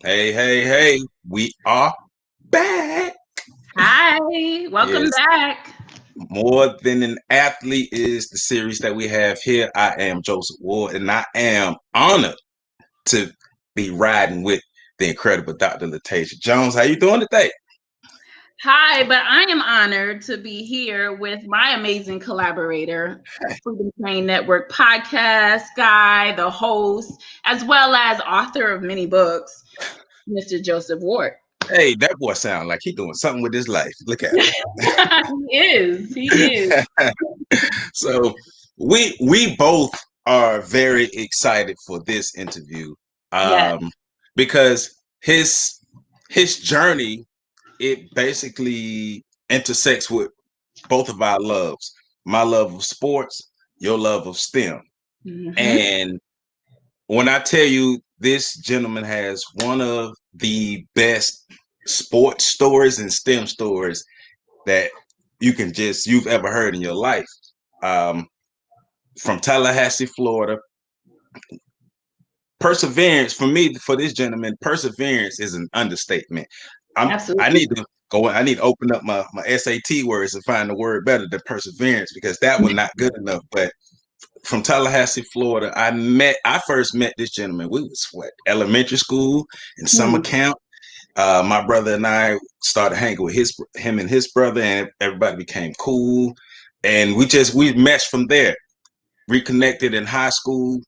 Hey, hey, hey, we are back. Hi, welcome Yes, back. More Than an Athlete is the series that we have here. I am Joseph Ward, and I am honored to be riding with the incredible Dr. Latasia Jones. How you doing today? Hi, but I am honored to be here with my amazing collaborator, Freedom Train Network podcast guy, the host, as well as author of many books, Mr. Joseph Ward. Hey, that boy sound like he doing something with his life. Look at He is. He is. him. So we both are very excited for this interview, Yes. um, because his journey, it basically intersects with both of our loves. My love of sports, your love of STEM. Mm-hmm. And when I tell you this gentleman has one of the best sports stories and STEM stories that you've ever heard in your life. Um, from Tallahassee, Florida. Perseverance for me, for this gentleman, perseverance is an understatement. I Absolutely. need to go. I need to open up my SAT words and find a word better than perseverance because that one not good enough. But from Tallahassee, Florida, I first met this gentleman. We was elementary school and summer camp. My brother and I started hanging with him and his brother, and everybody became cool. And we meshed from there. Reconnected in high school.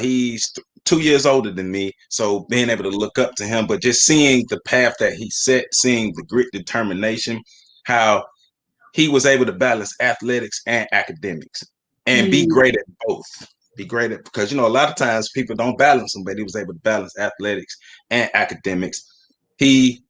He's 2 years older than me, so being able to look up to him, but just seeing the path that he set, seeing the grit, determination, how he was able to balance athletics and academics and be Mm-hmm. great at both. Be great at because a lot of times people don't balance them, but he was able to balance athletics and academics. He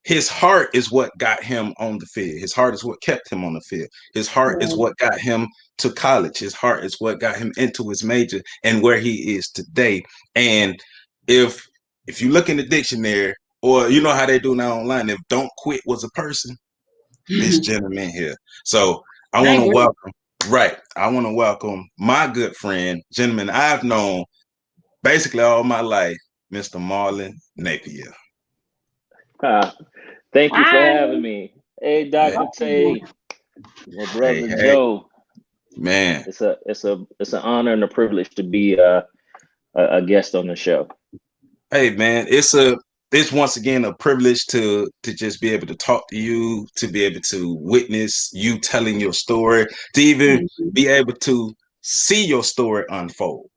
his heart is what got him on the field. His heart is what kept him on the field. His heart is what got him to college. His heart is what got him into his major and where he is today. And if you look in the dictionary, or you know how they do now online, if don't quit was a person, this gentleman here. So I I want to agree. welcome, right. I want to welcome my good friend, gentleman I've known basically all my life, Mr. Marlon Napier. Uh, Thank you for Hi. having me. Hey, Hey, Dr. Tay, my hey, brother hey, Joe. man. It's an honor and a privilege to be a guest on the show. Hey man, it's once again a privilege to just be able to talk to you, to be able to witness you telling your story, to even Mhm. be able to see your story unfold.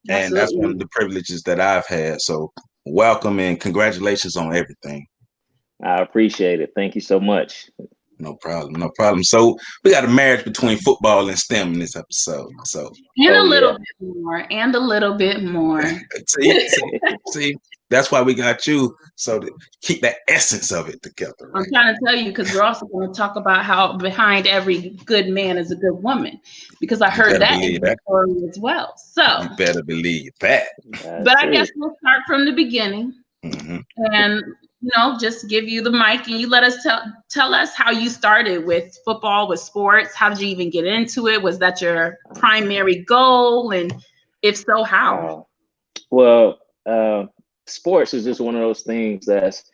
And that's one of Absolutely. the privileges that I've had. So welcome and congratulations on everything. I appreciate it. Thank you so much. No problem, no problem. So we got a marriage between football and STEM in this episode. So And a Oh little yeah. bit more. And a little bit more. see, that's why we got you. So to keep that essence of it together, I'm right? trying to tell you because we're also going to talk about how behind every good man is a good woman, because I You heard better that in believe your that. story as well. So, You better believe that. That's but I guess true. we'll start from the beginning Hmm. and just give you the mic and you let us tell us how you started with football, with sports. How did you even get into it? Was that your primary goal? And if so, how? Uh, well, sports is just one of those things that's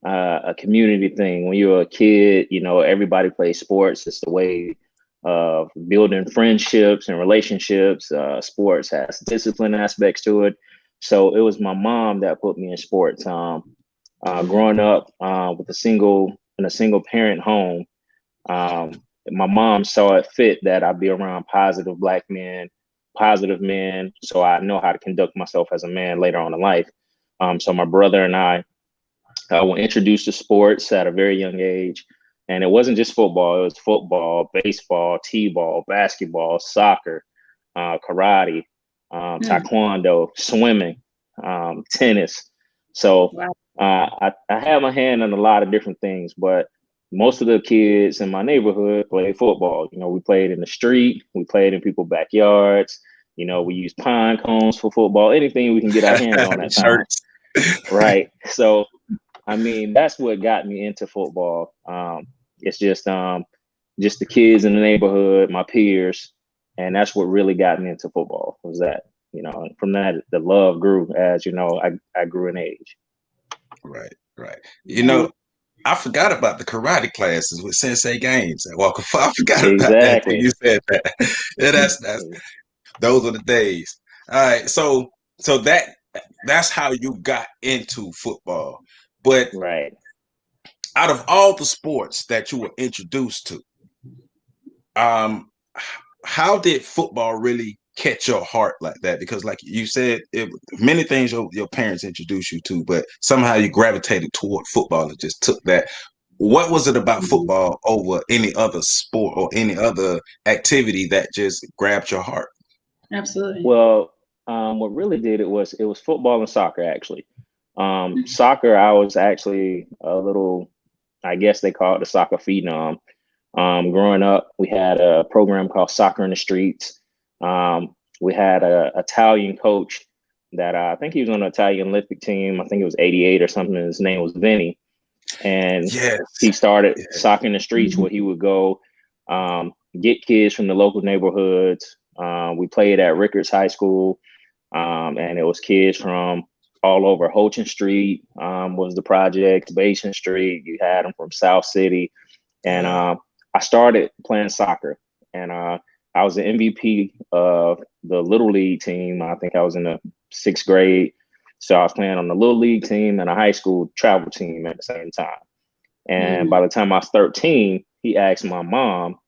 a community thing. When you're a kid, everybody plays sports. It's the way of building friendships and relationships. Sports has discipline aspects to it. So it was my mom that put me in sports. Growing up with a single parent home, my mom saw it fit that I be around positive black men, positive men, so I know how to conduct myself as a man later on in life. So my brother and I were introduced to sports at a very young age. And it wasn't just football, it was football, baseball, t-ball, basketball, soccer, karate, Hmm. taekwondo, swimming, tennis. So Wow. I had my hand in a lot of different things, but most of the kids in my neighborhood played football. We played in the street, we played in people's backyards. We used pine cones for football, anything we can get our hands on at time. Shirts. Right. So I mean, that's what got me into football. It's just the kids in the neighborhood, my peers, and that's what really got me into football. Was that you know, and from that, the love grew as, you know, I grew in age. Right, right. You know, I forgot about the karate classes with Sensei Games at Walker Farm. I forgot about that till Exactly. you said that. Yeah, that's those were the days. All right, so that's how you got into football. But Right. out of all the sports that you were introduced to, um, how did football really catch your heart like that? Because like you said, many things your parents introduced you to, but somehow you gravitated toward football and just took that. What was it about football over any other sport or any other activity that just grabbed your heart? Absolutely. Well, what really did it was football and soccer actually. Soccer, I was actually a little, I guess they call it the soccer phenom. Growing up, we had a program called Soccer in the Streets. We had a Italian coach that I think he was on the Italian Olympic team. I think it was '88 or something. His name was Vinny, and Yes. he started Yes. Soccer in the Streets, where he would go get kids from the local neighborhoods. We played at Rickards High School, and it was kids from all over. Holton Street was the project, Basin Street. You had them from South City, and I started playing soccer, and I was the MVP of the Little League team. I think I was in the 6th grade. So I was playing on the Little League team and a high school travel team at the same time. And by the time I was 13, he asked my mom,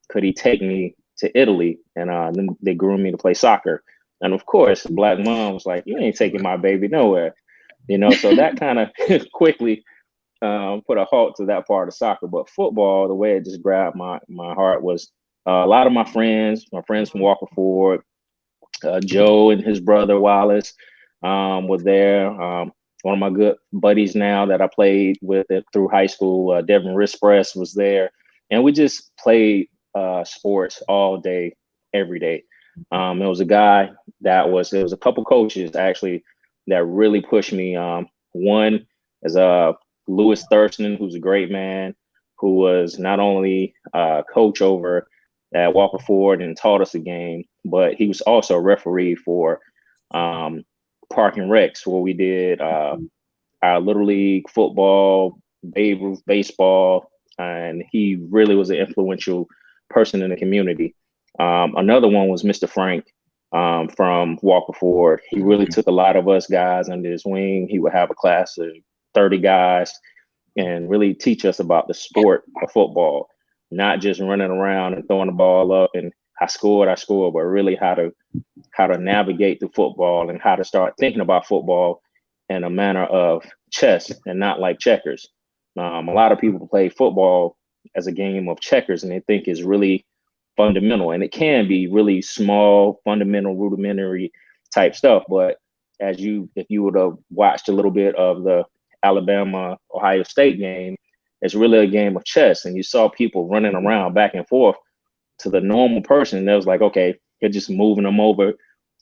could he take me to Italy? And then they groomed me to play soccer. And of course, the Black mom was like, you ain't taking my baby nowhere. You know, so that kind of quickly put a halt to that part of soccer. But football, the way it just grabbed my heart was a lot of my friends from Walker Ford, Joe and his brother Wallace were there. One of my good buddies now that I played with through high school, Devin Rispress, was there. And we just played sports all day, every day. There was a guy there was a couple coaches actually that really pushed me. One is Lewis Thurston, who's a great man, who was not only coach over at Walker Ford and taught us the game, but he was also a referee for Park and Recs, where we did our Little League football, Babe Ruth baseball, and he really was an influential person in the community. Another one was Mr. Frank from Walker Ford. He really took a lot of us guys under his wing. He would have a class of 30 guys and really teach us about the sport of football, not just running around and throwing the ball up and I scored, but really how to navigate the football and how to start thinking about football in a manner of chess and not like checkers. A lot of people play football as a game of checkers and they think it's really fundamental, and it can be really small, fundamental, rudimentary type stuff. But if you would have watched a little bit of the Alabama Ohio State game, it's really a game of chess, and you saw people running around back and forth. To the normal person, that was like, okay, you're just moving them over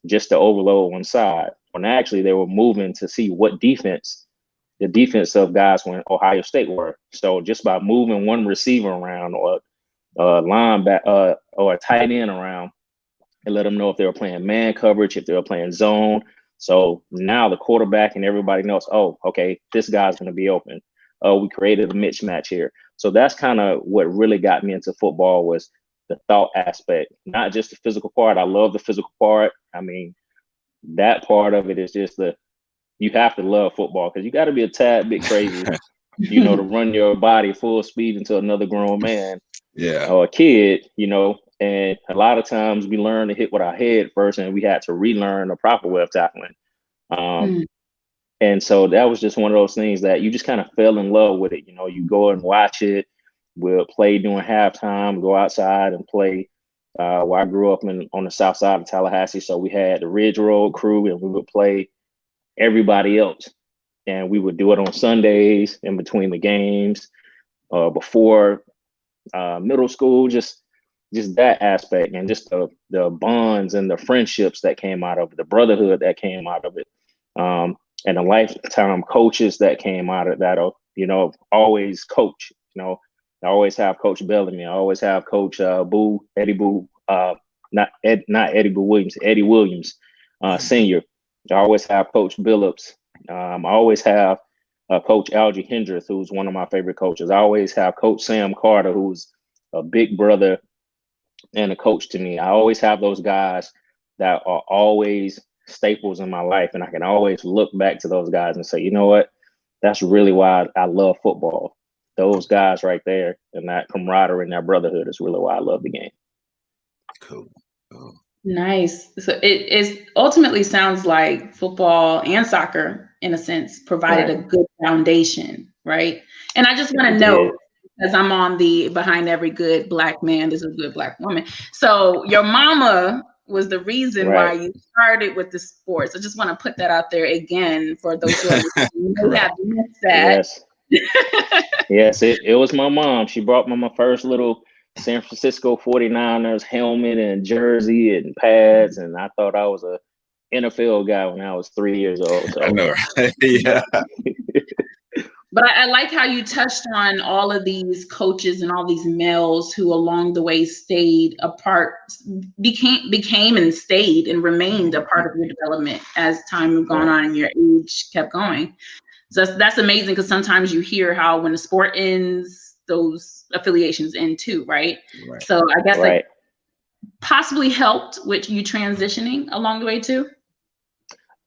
just to overload one side. When actually they were moving to see what the defensive guys when Ohio State were. So just by moving one receiver around or linebacker or a tight end around, and let them know if they were playing man coverage, if they were playing zone. So now the quarterback and everybody knows, oh, okay, this guy's going to be open. Oh, we created a mismatch here. So that's kind of what really got me into football was the thought aspect, not just the physical part. I love the physical part. I mean, that part of it is just you have to love football because you got to be a tad bit crazy, you know, to run your body full speed into another grown man or a kid, you know. And a lot of times we learn to hit with our head first and we had to relearn the proper way of tackling. And so that was just one of those things that you just kind of fell in love with it. You know, you go and watch it. We'll play during halftime, go outside and play. Well, I grew up on the south side of Tallahassee, so we had the Ridge Road crew, and we would play everybody else. And we would do it on Sundays in between the games, before middle school, just that aspect, and just the bonds and the friendships that came out of it, the brotherhood that came out of it, and the lifetime coaches that came out of that. You know, always coach. You know, I always have Coach Bellamy. I always have Coach Eddie Boo, not Eddie Boo Williams, Eddie Williams. senior. I always have Coach Billups. I always have Coach Algie Hendrith, who's one of my favorite coaches. I always have Coach Sam Carter, who's a big brother and a coach to me. I always have those guys that are always staples in my life, and I can always look back to those guys and say, you know what, that's really why I love football. Those guys right there, and that camaraderie and that brotherhood is really why I love the game. Cool. Nice. So it ultimately sounds like football and soccer, in a sense, provided a good foundation, right? And I just want to know, because I'm on the behind every good Black man, there's a good Black woman. So your mama was the reason why you started with the sports. I just want to put that out there again for those who are listening. Who have missed that. Yes, it was my mom. She brought me my first little San Francisco 49ers helmet and jersey and pads, and I thought I was a NFL guy when I was 3 years old. So. I know, right? Yeah. But I like how you touched on all of these coaches and all these males who along the way stayed a part, became and stayed and remained a part of your development as time had gone on and your age kept going. So that's amazing, because sometimes you hear how when the sport ends, those affiliations end too, right? So I guess it possibly helped with you transitioning along the way too.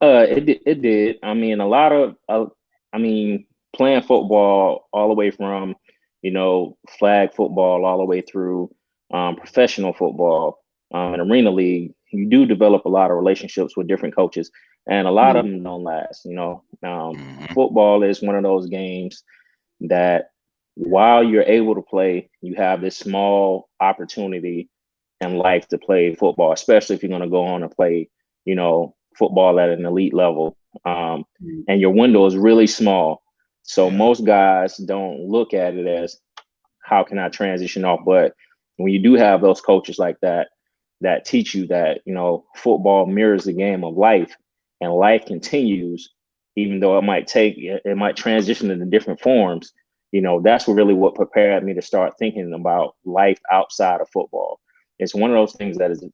It did. I mean, a lot of, playing football all the way from, flag football all the way through professional football and arena league, you do develop a lot of relationships with different coaches, and a lot of them don't last. Football is one of those games that while you're able to play, you have this small opportunity in life to play football, especially if you're going to go on and play, football at an elite level. And your window is really small. So most guys don't look at it as, how can I transition off? But when you do have those coaches like that, that teach you that, football mirrors the game of life, and life continues, even though it might transition into different forms. That's really what prepared me to start thinking about life outside of football. It's one of those things that is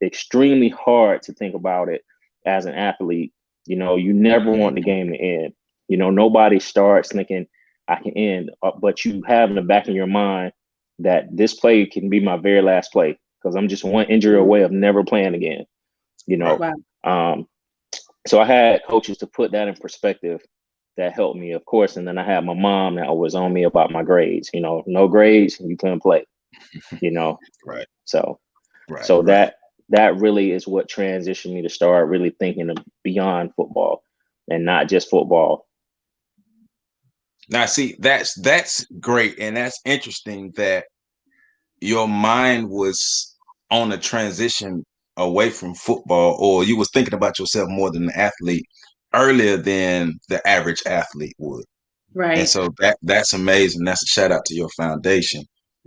extremely hard to think about it as an athlete. You never want the game to end. Nobody starts thinking I can end, but you have in the back of your mind that this play can be my very last play, because I'm just one injury away of never playing again. So I had coaches to put that in perspective that helped me, of course. And then I had my mom that was on me about my grades. No grades, you couldn't play. So that really is what transitioned me to start really thinking of beyond football and not just football. Now, see, that's great, and that's interesting that your mind was on a transition away from football, or you was thinking about yourself more than the athlete earlier than the average athlete would. Right. And so that's amazing. That's a shout out to your foundation.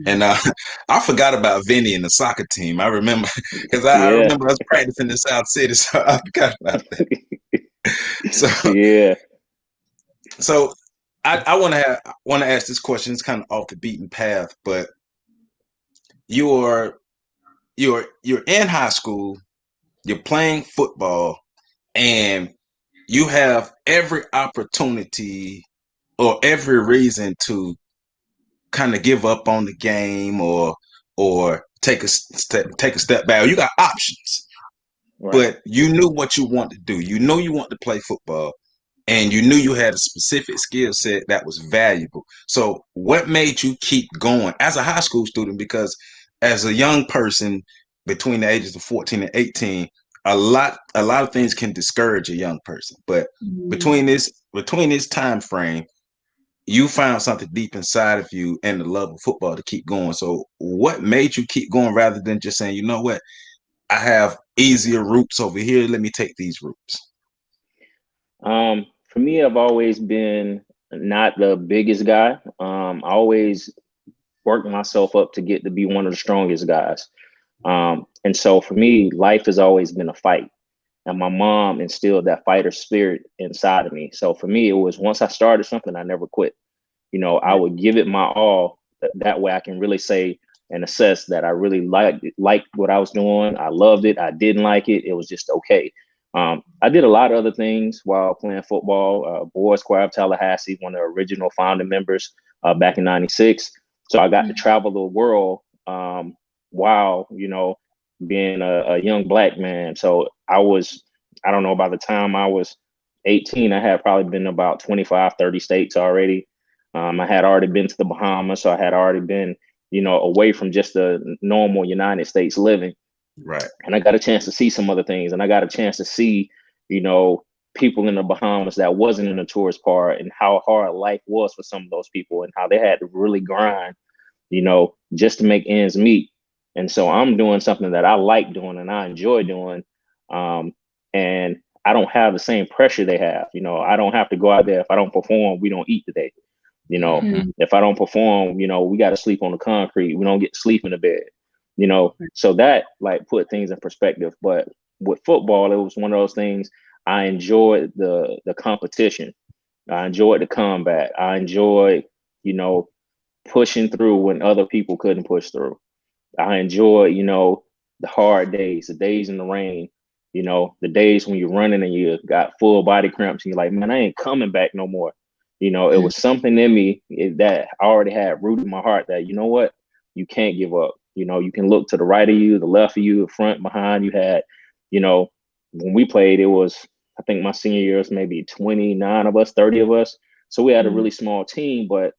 And I forgot about Vinny and the soccer team. I remember, because I remember I was practicing in South City, so I forgot about that. So I want to ask this question. It's kind of off the beaten path, but you're in high school, you're playing football, and you have every opportunity or every reason to kind of give up on the game or take a step back. You got options, but you knew what you want to do. You know you want to play football, and you knew you had a specific skill set that was valuable. So what made you keep going as a high school student? Because as a young person between the ages of 14 and 18, a lot of things can discourage a young person. But between this time frame, you found something deep inside of you and the love of football to keep going. So what made you keep going rather than just saying, you know what, I have easier routes over here, let me take these routes? For me, I've always been not the biggest guy. I always worked myself up to get to be one of the strongest guys. And so for me, life has always been a fight. And my mom instilled that fighter spirit inside of me. So for me, it was once I started something, I never quit. I would give it my all. That way I can really say and assess that I really liked what I was doing. I loved it. I didn't like it. It was just okay. I did a lot of other things while playing football. Boys Choir of Tallahassee, one of the original founding members back in '96. So I got to travel the world while, you know, being a young Black man. So I don't know, by the time I was 18, I had probably been about 25, 30 states already. I had already been to the Bahamas, so I had already been, you know, away from just the normal United States living. Right. And I got a chance to see some other things, and I got a chance to see, you know, people in the Bahamas that wasn't in the tourist part, and how hard life was for some of those people, and how they had to really grind, you know, just to make ends meet. And so I'm doing something that I like doing and I enjoy doing. And I don't have the same pressure they have. You know, I don't have to go out there. If I don't perform, we don't eat today. You know, if I don't perform, you know, we got to sleep on the concrete. We don't get to sleep in the bed, you know. So that like put things in perspective. But with football, it was one of those things. I enjoyed the competition. I enjoyed the combat. I enjoyed, you know, pushing through when other people couldn't push through. I enjoyed, you know, the hard days, the days in the rain, you know, the days when you're running and you got full body cramps and you're like, man, I ain't coming back no more. You know, it was something in me that I already had rooted in my heart that, you know what, you can't give up. You know, you can look to the right of you, the left of you, the front, behind. You had, you know, when we played, it was, I think my senior year was maybe 29 of us, 30 of us. So we had a really small team, but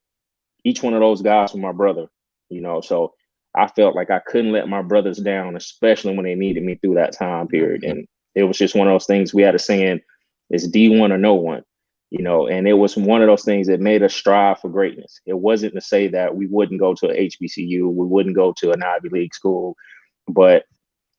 each one of those guys was my brother, you know, so I felt like I couldn't let my brothers down, especially when they needed me through that time period. And it was just one of those things. We had a saying, it's D1 or no one, you know, and it was one of those things that made us strive for greatness. It wasn't to say that we wouldn't go to a HBCU, we wouldn't go to an Ivy League school, but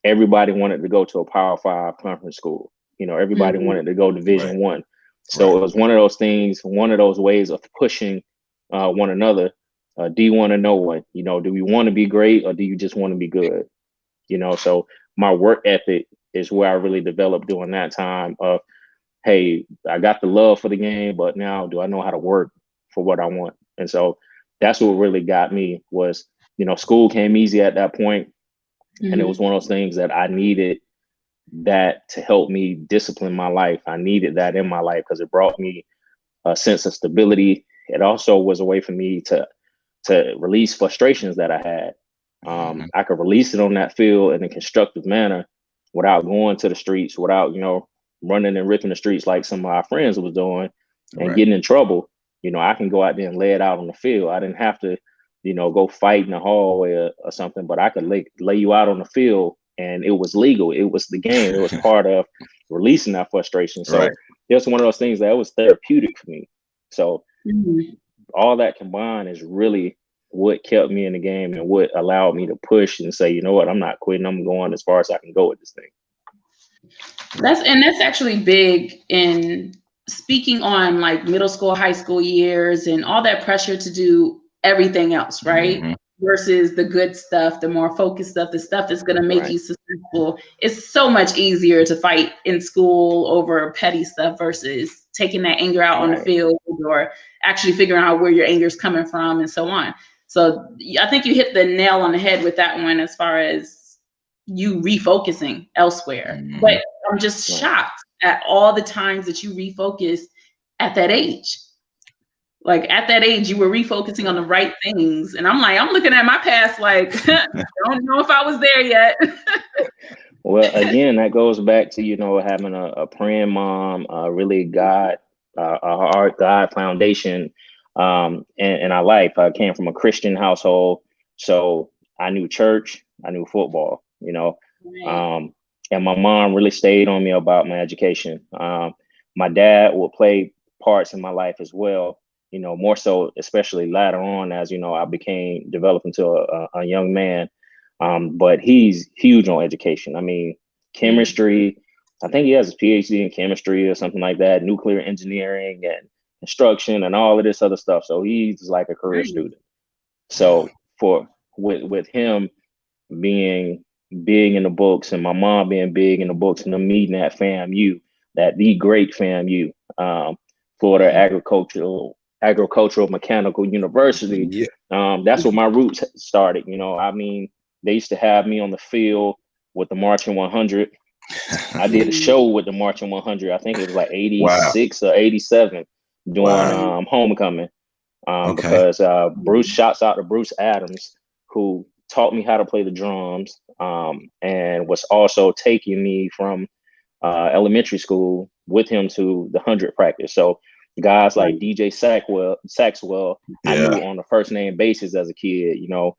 everybody wanted to go to a Power 5 conference school. You know, everybody wanted to go Division One. So it was one of those things, one of those ways of pushing one another. D1 or no one, you know, do we want to be great or do you just want to be good? You know, so my work ethic is where I really developed during that time of, hey, I got the love for the game, but now do I know how to work for what I want? And so that's what really got me was, you know, school came easy at that point. And it was one of those things that I needed that to help me discipline my life. I needed that in my life because it brought me a sense of stability. It also was a way for me to release frustrations that I had. I could release it on that field in a constructive manner without going to the streets, without, you know, running and ripping the streets like some of our friends was doing and getting in trouble. You know, I can go out there and lay it out on the field. I didn't have to, you know, go fight in the hallway or something, but I could lay you out on the field and it was legal. It was the game. It was part of releasing that frustration. So it's one of those things that was therapeutic for me. So all that combined is really what kept me in the game and what allowed me to push and say, you know what, I'm not quitting. I'm going as far as I can go with this thing. That's actually big in speaking on like middle school, high school years and all that pressure to do everything else, right? Versus the good stuff, the more focused stuff, the stuff that's going to make you successful. It's so much easier to fight in school over petty stuff versus taking that anger out on the field or actually figuring out where your anger is coming from and so on. So I think you hit the nail on the head with that one as far as you refocusing elsewhere. But I'm just shocked at all the times that you refocused at that age. Like at that age, you were refocusing on the right things. And I'm looking at my past like, I don't know if I was there yet. Well, again, that goes back to, you know, having a praying mom, really God, a hard God foundation in our life. I came from a Christian household, so I knew church, I knew football, you know, and my mom really stayed on me about my education. My dad would play parts in my life as well, you know, more so, especially later on as, you know, I developed into a young man. But he's huge on education. I mean, chemistry, I think he has his PhD in chemistry or something like that, nuclear engineering and construction and all of this other stuff. So he's like a career student. So with him being big in the books and my mom being big in the books and them meeting at FAMU, the great FAMU, Florida Agricultural Mechanical University, that's where my roots started. You know, I mean, they used to have me on the field with the Marching 100. I did a show with the Marching 100. I think it was like Wow. 86 or 87 during Wow. homecoming. Okay. Because Bruce, shouts out to Bruce Adams, who taught me how to play the drums, and was also taking me from elementary school with him to the 100 practice. So guys like DJ Saxwell, I Yeah. knew on a first name basis as a kid. You know,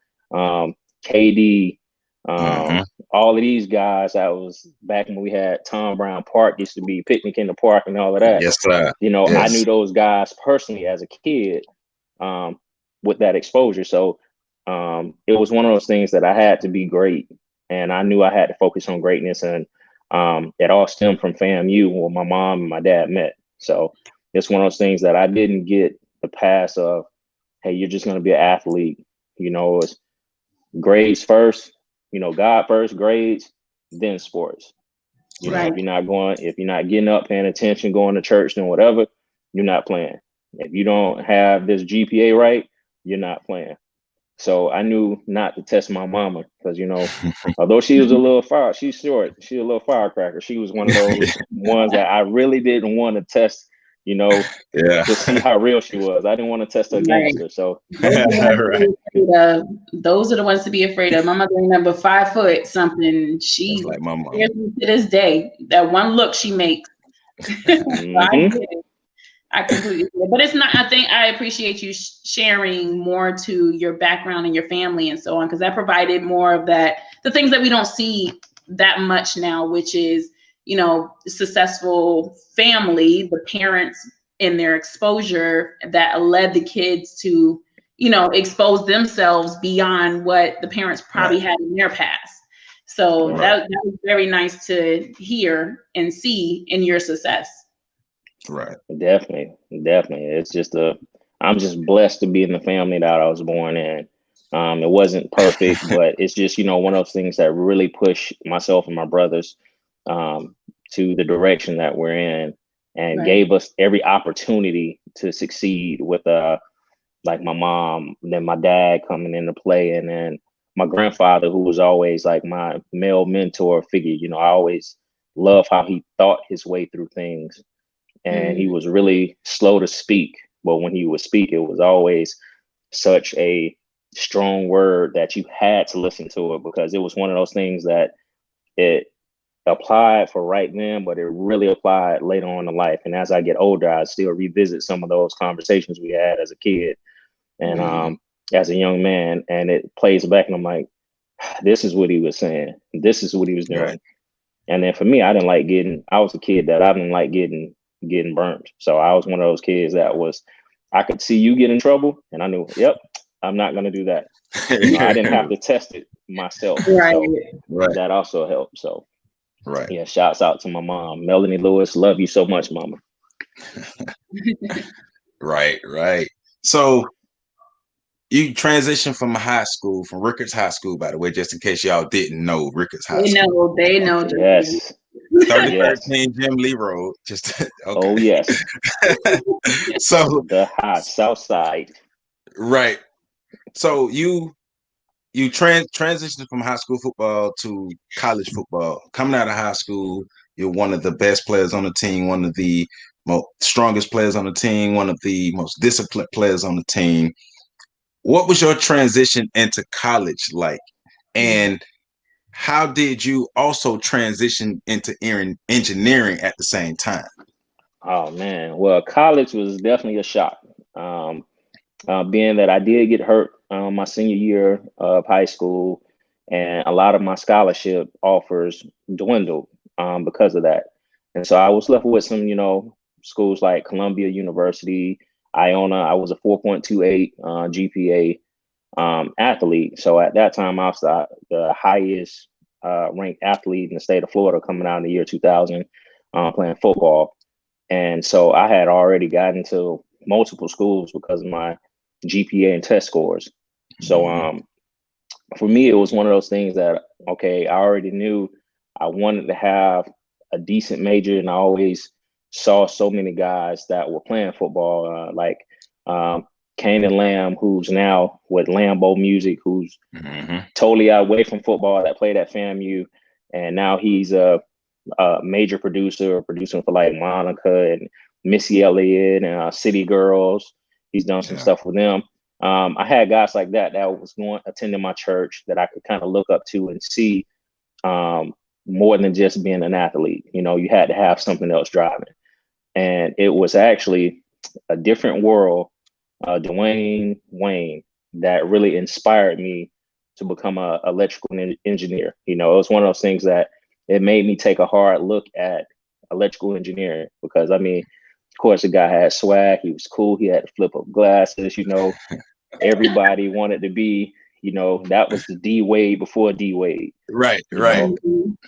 KD, all of these guys. I was back when we had Tom Brown Park, used to be picnic in the park and all of that. Yes, sir. You know, I Yes. knew those guys personally as a kid, with that exposure. So it was one of those things that I had to be great, and I knew I had to focus on greatness. And it all stemmed from FAMU, where my mom and my dad met. So it's one of those things that I didn't get the pass of, hey, you're just going to be an athlete. You know, it's grades first, you know, God first, grades, then sports. You know, if you're not getting up, paying attention, going to church, doing whatever, you're not playing. If you don't have this GPA right, you're not playing. So I knew not to test my mama, because, you know, although she was a little she's short, she's a little firecracker. She was one of those ones that I really didn't want to test, you know, to see how real she was. I didn't want to test her gangster. So Right. Those are the ones to be afraid of. My mother ain't number 5 foot something. She That's like my mom. scares me to this day. That one look she makes. I completely agree. But it's not, I think I appreciate you sharing more to your background and your family and so on, because that provided more of that, the things that we don't see that much now, which is, you know, successful family, the parents in their exposure that led the kids to, you know, expose themselves beyond what the parents probably had in their past. So that was very nice to hear and see in your success. Right. Definitely. It's just I'm just blessed to be in the family that I was born in. It wasn't perfect, but it's just, you know, one of those things that really push myself and my brothers to the direction that we're in, and gave us every opportunity to succeed with like my mom, then my dad coming into play, and then my grandfather, who was always like my male mentor figure. You know, I always love how he thought his way through things. And he was really slow to speak, but when he would speak, it was always such a strong word that you had to listen to it, because it was one of those things that it applied for right then, but it really applied later on in life. And as I get older, I still revisit some of those conversations we had as a kid and as a young man, and it plays back, and I'm like, this is what he was saying. This is what he was doing. Right. And then for me, I was a kid that I didn't like getting burnt. So I was one of those kids that I could see you get in trouble, and I knew, yep, I'm not going to do that. You know, I didn't have to test it myself. So that also helped. So yeah, shouts out to my mom, Melanie Lewis. Love you so much, mama. Right. So you transitioned from Rickards High School, by the way, just in case y'all didn't know, Rickards High School. They know. Yes. 3013 Jim Lee Road. Just okay. Oh yes. So the hot South Side. Right. So you transitioned from high school football to college football. Coming out of high school, you're one of the best players on the team, one of the strongest players on the team, one of the most disciplined players on the team. What was your transition into college like? And how did you also transition into engineering at the same time? Oh man, well, college was definitely a shock. Being that I did get hurt my senior year of high school, and a lot of my scholarship offers dwindled because of that. And so I was left with some, you know, schools like Columbia University, Iona. I was a 4.28 GPA athlete. So at that time, I was the highest ranked athlete in the state of Florida coming out in the year 2000, playing football. And so I had already gotten to multiple schools because of my GPA and test scores. So for me, it was one of those things that, okay, I already knew I wanted to have a decent major, and I always saw so many guys that were playing football, like Kane and Lamb, who's now with Lambo Music, who's totally away from football, that played at FAMU, and now he's a major producer, producing for like Monica and Missy Elliott and City Girls. He's done some stuff with them. I had guys like that was attending my church that I could kind of look up to and see more than just being an athlete. You know, you had to have something else driving. And it was actually a different world, Dwayne Wayne, that really inspired me to become an electrical engineer. You know, it was one of those things that it made me take a hard look at electrical engineering, because I mean, of course, the guy had swag. He was cool. He had the flip up glasses. You know, everybody wanted to be. You know, that was the D Wade before D Wade. Right. Know?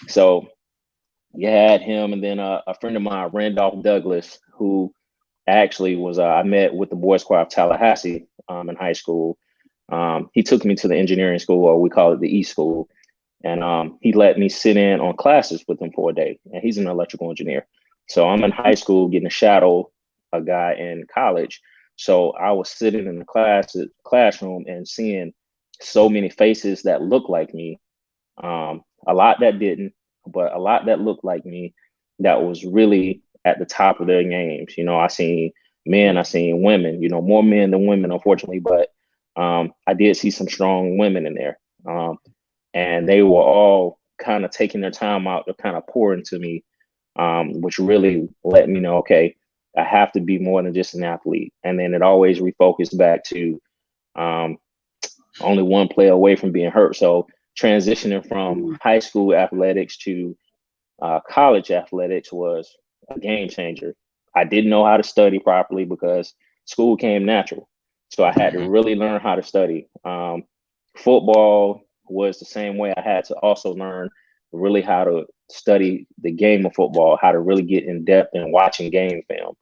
So you had him, and then a friend of mine, Randolph Douglas, who actually was I met with the Boys Choir of Tallahassee in high school. He took me to the engineering school, or we call it the E School. And he let me sit in on classes with him for a day. And he's an electrical engineer. So I'm in high school getting to shadow a guy in college. So I was sitting in the classroom and seeing so many faces that looked like me. A lot that didn't, but a lot that looked like me, that was really at the top of their games. You know, I seen men, I seen women, you know, more men than women, unfortunately, but I did see some strong women in there. And they were all kind of taking their time out to kind of pour into me, which really let me know, okay, I have to be more than just an athlete. And then it always refocused back to only one play away from being hurt. So transitioning from high school athletics to college athletics was a game changer. I didn't know how to study properly because school came natural. So I had to really learn how to study. Football was the same way. I had to also learn really how to study the game of football, how to really get in depth in watching game film.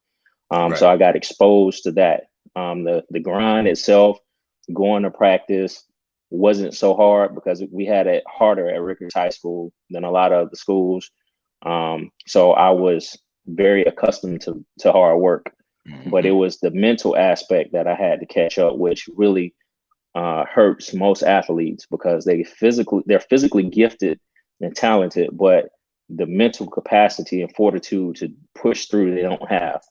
So I got exposed to that. The grind itself, going to practice, wasn't so hard because we had it harder at Rickards High School than a lot of the schools. So I was very accustomed to hard work, but it was the mental aspect that I had to catch up, which really hurts most athletes, because they're physically gifted and talented, but the mental capacity and fortitude to push through, they don't have.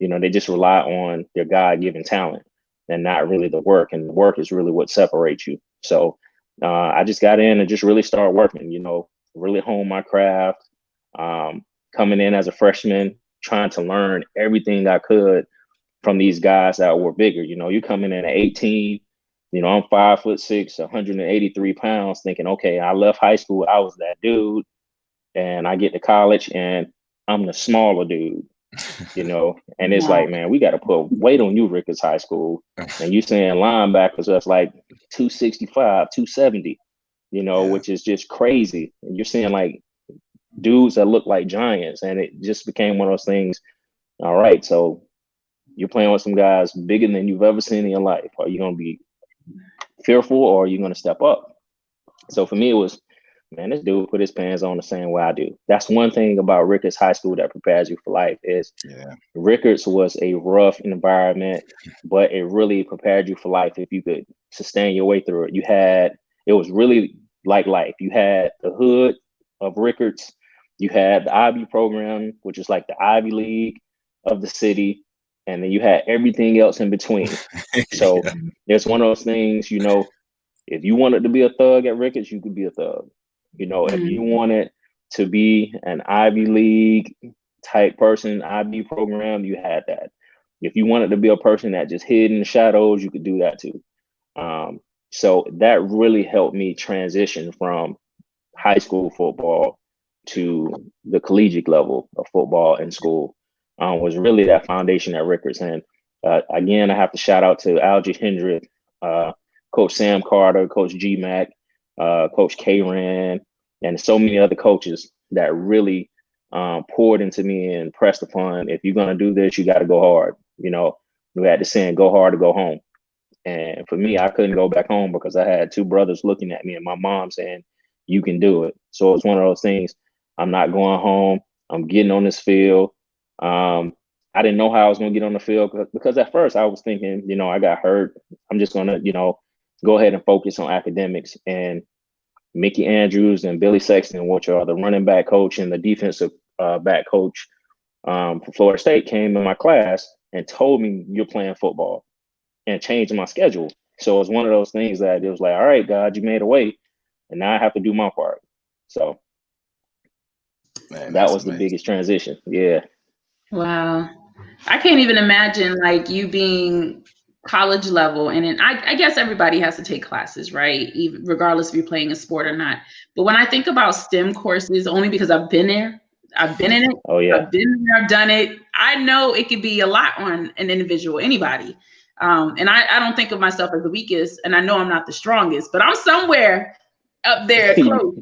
You know, they just rely on their God-given talent and not really the work. And the work is really what separates you. So I just got in and just really started working, you know, really hone my craft. Coming in as a freshman, trying to learn everything I could from these guys that were bigger. You know, you coming in at 18, you know, I'm 5'6", 183 pounds, thinking, okay, I left high school, I was that dude. And I get to college and I'm the smaller dude, you know, and it's like, man, we got to put weight on you, Rickards High School. And you saying linebackers that's like 265, 270, you know, which is just crazy. And you're seeing like dudes that look like giants. And it just became one of those things. All right, so you're playing with some guys bigger than you've ever seen in your life. Are you going to be fearful, or are you going to step up? So for me, it was, man, this dude put his pants on the same way I do. That's one thing about Rickards High School that prepares you for life is Rickards was a rough environment, but it really prepared you for life if you could sustain your way through it. It was really like life. You had the hood of Rickards. You had the IB program, which is like the Ivy League of the city. And then you had everything else in between. So it's one of those things, you know, if you wanted to be a thug at Rickards, you could be a thug. You know, if you wanted to be an Ivy League type person, IB program, you had that. If you wanted to be a person that just hid in the shadows, you could do that too. So that really helped me transition from high school football to the collegiate level of football in school. Was really that foundation at Rickards. And again, I have to shout out to Algie Hendrick, Coach Sam Carter, Coach G-Mac, Coach K-Ran, and so many other coaches that really poured into me and pressed upon, if you're going to do this, you got to go hard. You know, we had the saying, go hard to go home. And for me, I couldn't go back home because I had two brothers looking at me and my mom saying, you can do it. So it's one of those things. I'm not going home. I'm getting on this field. I didn't know how I was going to get on the field because at first I was thinking, I got hurt. I'm just going to, go ahead and focus on academics. And Mickey Andrews and Billy Sexton, which are the running back coach and the defensive back coach for Florida State, came in my class and told me, you're playing football, and changed my schedule. So it was one of those things that it was like, all right, God, you made a way, and now I have to do my part. So that was the biggest transition. Yeah. Wow. I can't even imagine like you being college level. And then I guess everybody has to take classes, right? Even regardless if you're playing a sport or not. But when I think about STEM courses, only because I've been there, I've been in it. Oh, yeah. I've been there, I've done it. I know it could be a lot on an individual, anybody. And I don't think of myself as the weakest, and I know I'm not the strongest, but I'm somewhere up there close,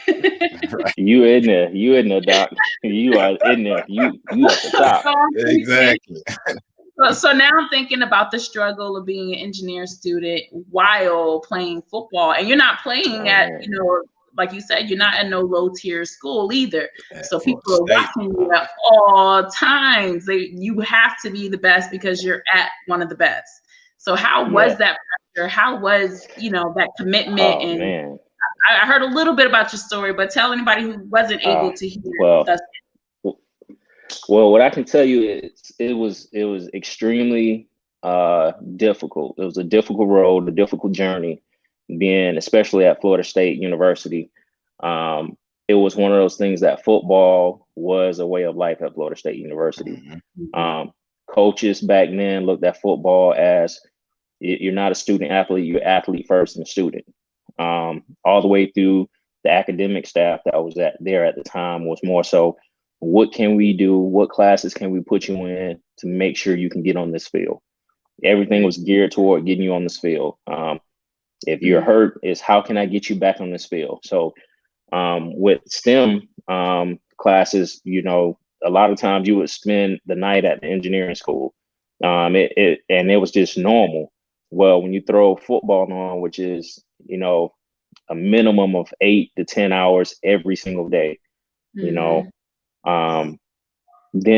right? You in there, Doc. You are in there. You at the top. Exactly. So now I'm thinking about the struggle of being an engineering student while playing football, and you're not playing at, like you said, you're not at no low tier school either. So people are watching you at all times. You have to be the best because you're at one of the best. So how was that pressure? How was, that commitment? Oh, man. I heard a little bit about your story, but tell anybody who wasn't able to hear. Well, what I can tell you is it was extremely difficult. It was a difficult road, a difficult journey, being especially at Florida State University. It was one of those things that football was a way of life at Florida State University. Coaches back then looked at football as you're not a student athlete, you're athlete first and student. All the way through the academic staff that was there at the time was more so, what can we do? What classes can we put you in to make sure you can get on this field? Everything was geared toward getting you on this field. If you're hurt, is how can I get you back on this field? So with STEM classes, a lot of times you would spend the night at the engineering school. And it was just normal. Well, when you throw football on, which is, a minimum of 8 to 10 hours every single day, then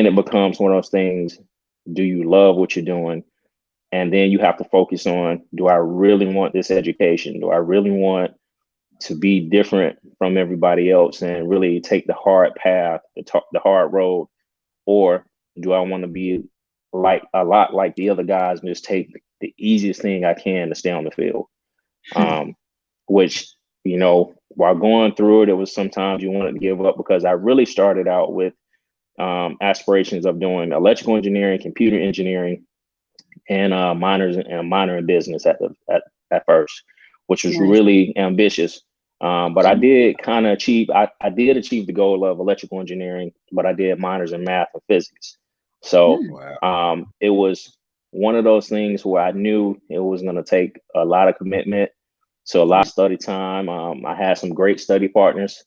it becomes one of those things. Do you love what you're doing? And then you have to focus on, do I really want this education? Do I really want to be different from everybody else and really take the hard path, the hard road? Or do I want to be a lot like the other guys and just take the easiest thing I can to stay on the field? Which, while going through it, it was sometimes you wanted to give up, because I really started out with aspirations of doing electrical engineering, computer engineering, and a minor in business at first, which was really ambitious. But I did kind of achieve. I did achieve the goal of electrical engineering, but I did minors in math and physics. So it was one of those things where I knew it was going to take a lot of commitment, so a lot of study time. I had some great study partners,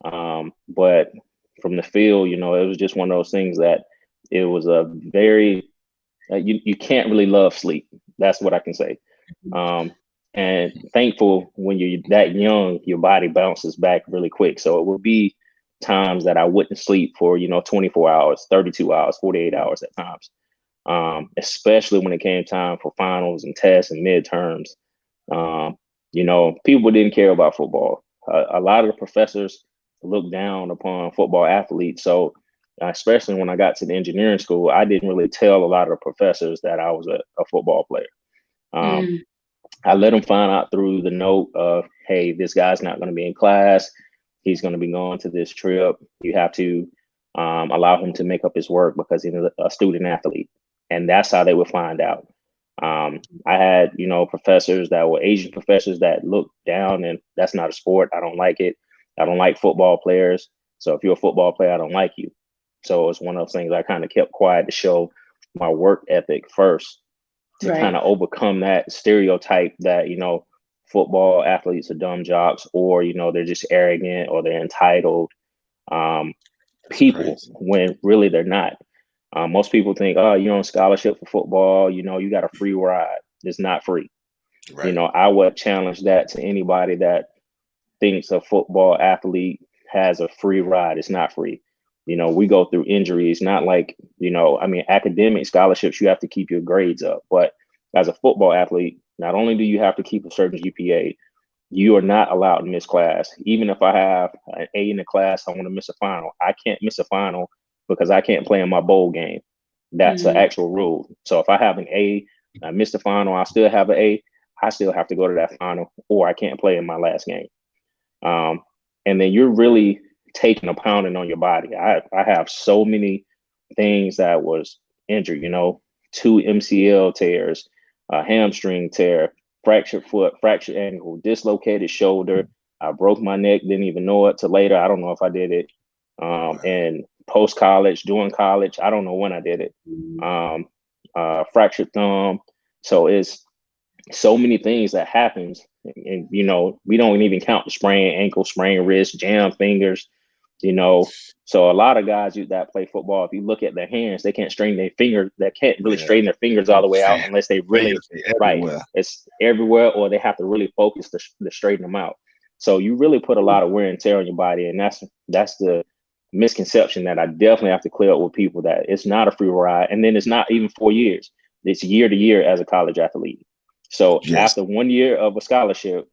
but from the field, it was just one of those things that it was a very you can't really love sleep. That's what I can say. And thankful when you're that young, your body bounces back really quick. So it would be times that I wouldn't sleep for, 24 hours, 32 hours, 48 hours at times, especially when it came time for finals and tests and midterms. People didn't care about football. A lot of the professors looked down upon football athletes. So especially when I got to the engineering school, I didn't really tell a lot of the professors that I was a football player. I let them find out through the note of, hey, this guy's not going to be in class. He's going to be going to this trip. You have to allow him to make up his work because he's a student athlete. And that's how they would find out. I had, professors that were Asian professors that looked down, and that's not a sport. I don't like it. I don't like football players. So if you're a football player, I don't like you. So it's one of those things I kind of kept quiet to show my work ethic first, to kind of overcome that stereotype that, football athletes are dumb jocks, or, they're just arrogant, or they're entitled people, when really they're not. Most people think, oh, you're on scholarship for football, you got a free ride. It's not free. I would challenge that to anybody that thinks a football athlete has a free ride. It's not free. You know, we go through injuries, not like, you know, I mean, academic scholarships, you have to keep your grades up. But as a football athlete, not only do you have to keep a certain GPA, you are not allowed to miss class. Even if I have an A in the class, I want to miss a final. I can't miss a final because I can't play in my bowl game. That's an actual rule. So if I have an A, I missed the final, I still have an A, I still have to go to that final, or I can't play in my last game. And then you're really taking a pounding on your body. I have so many things that was injured, you know, 2 MCL tears, a hamstring tear, fractured foot, fractured ankle, dislocated shoulder. I broke my neck, didn't even know it till later. I don't know if I did it. And post-college, during college, I don't know when I did it. Fractured thumb. So it's so many things that happens. And, you know, we don't even count the sprained ankle, sprained wrist, jam fingers, you know. So a lot of guys that play football, if you look at their hands, they can't straighten their fingers. They can't really straighten their fingers all the way out unless they really, right, it's everywhere, or they have to really focus to straighten them out. So you really put a lot of wear and tear on your body. And that's the misconception that I definitely have to clear up with people, that it's not a free ride. And then it's not even 4 years. It's year to year as a college athlete. So after 1 year of a scholarship,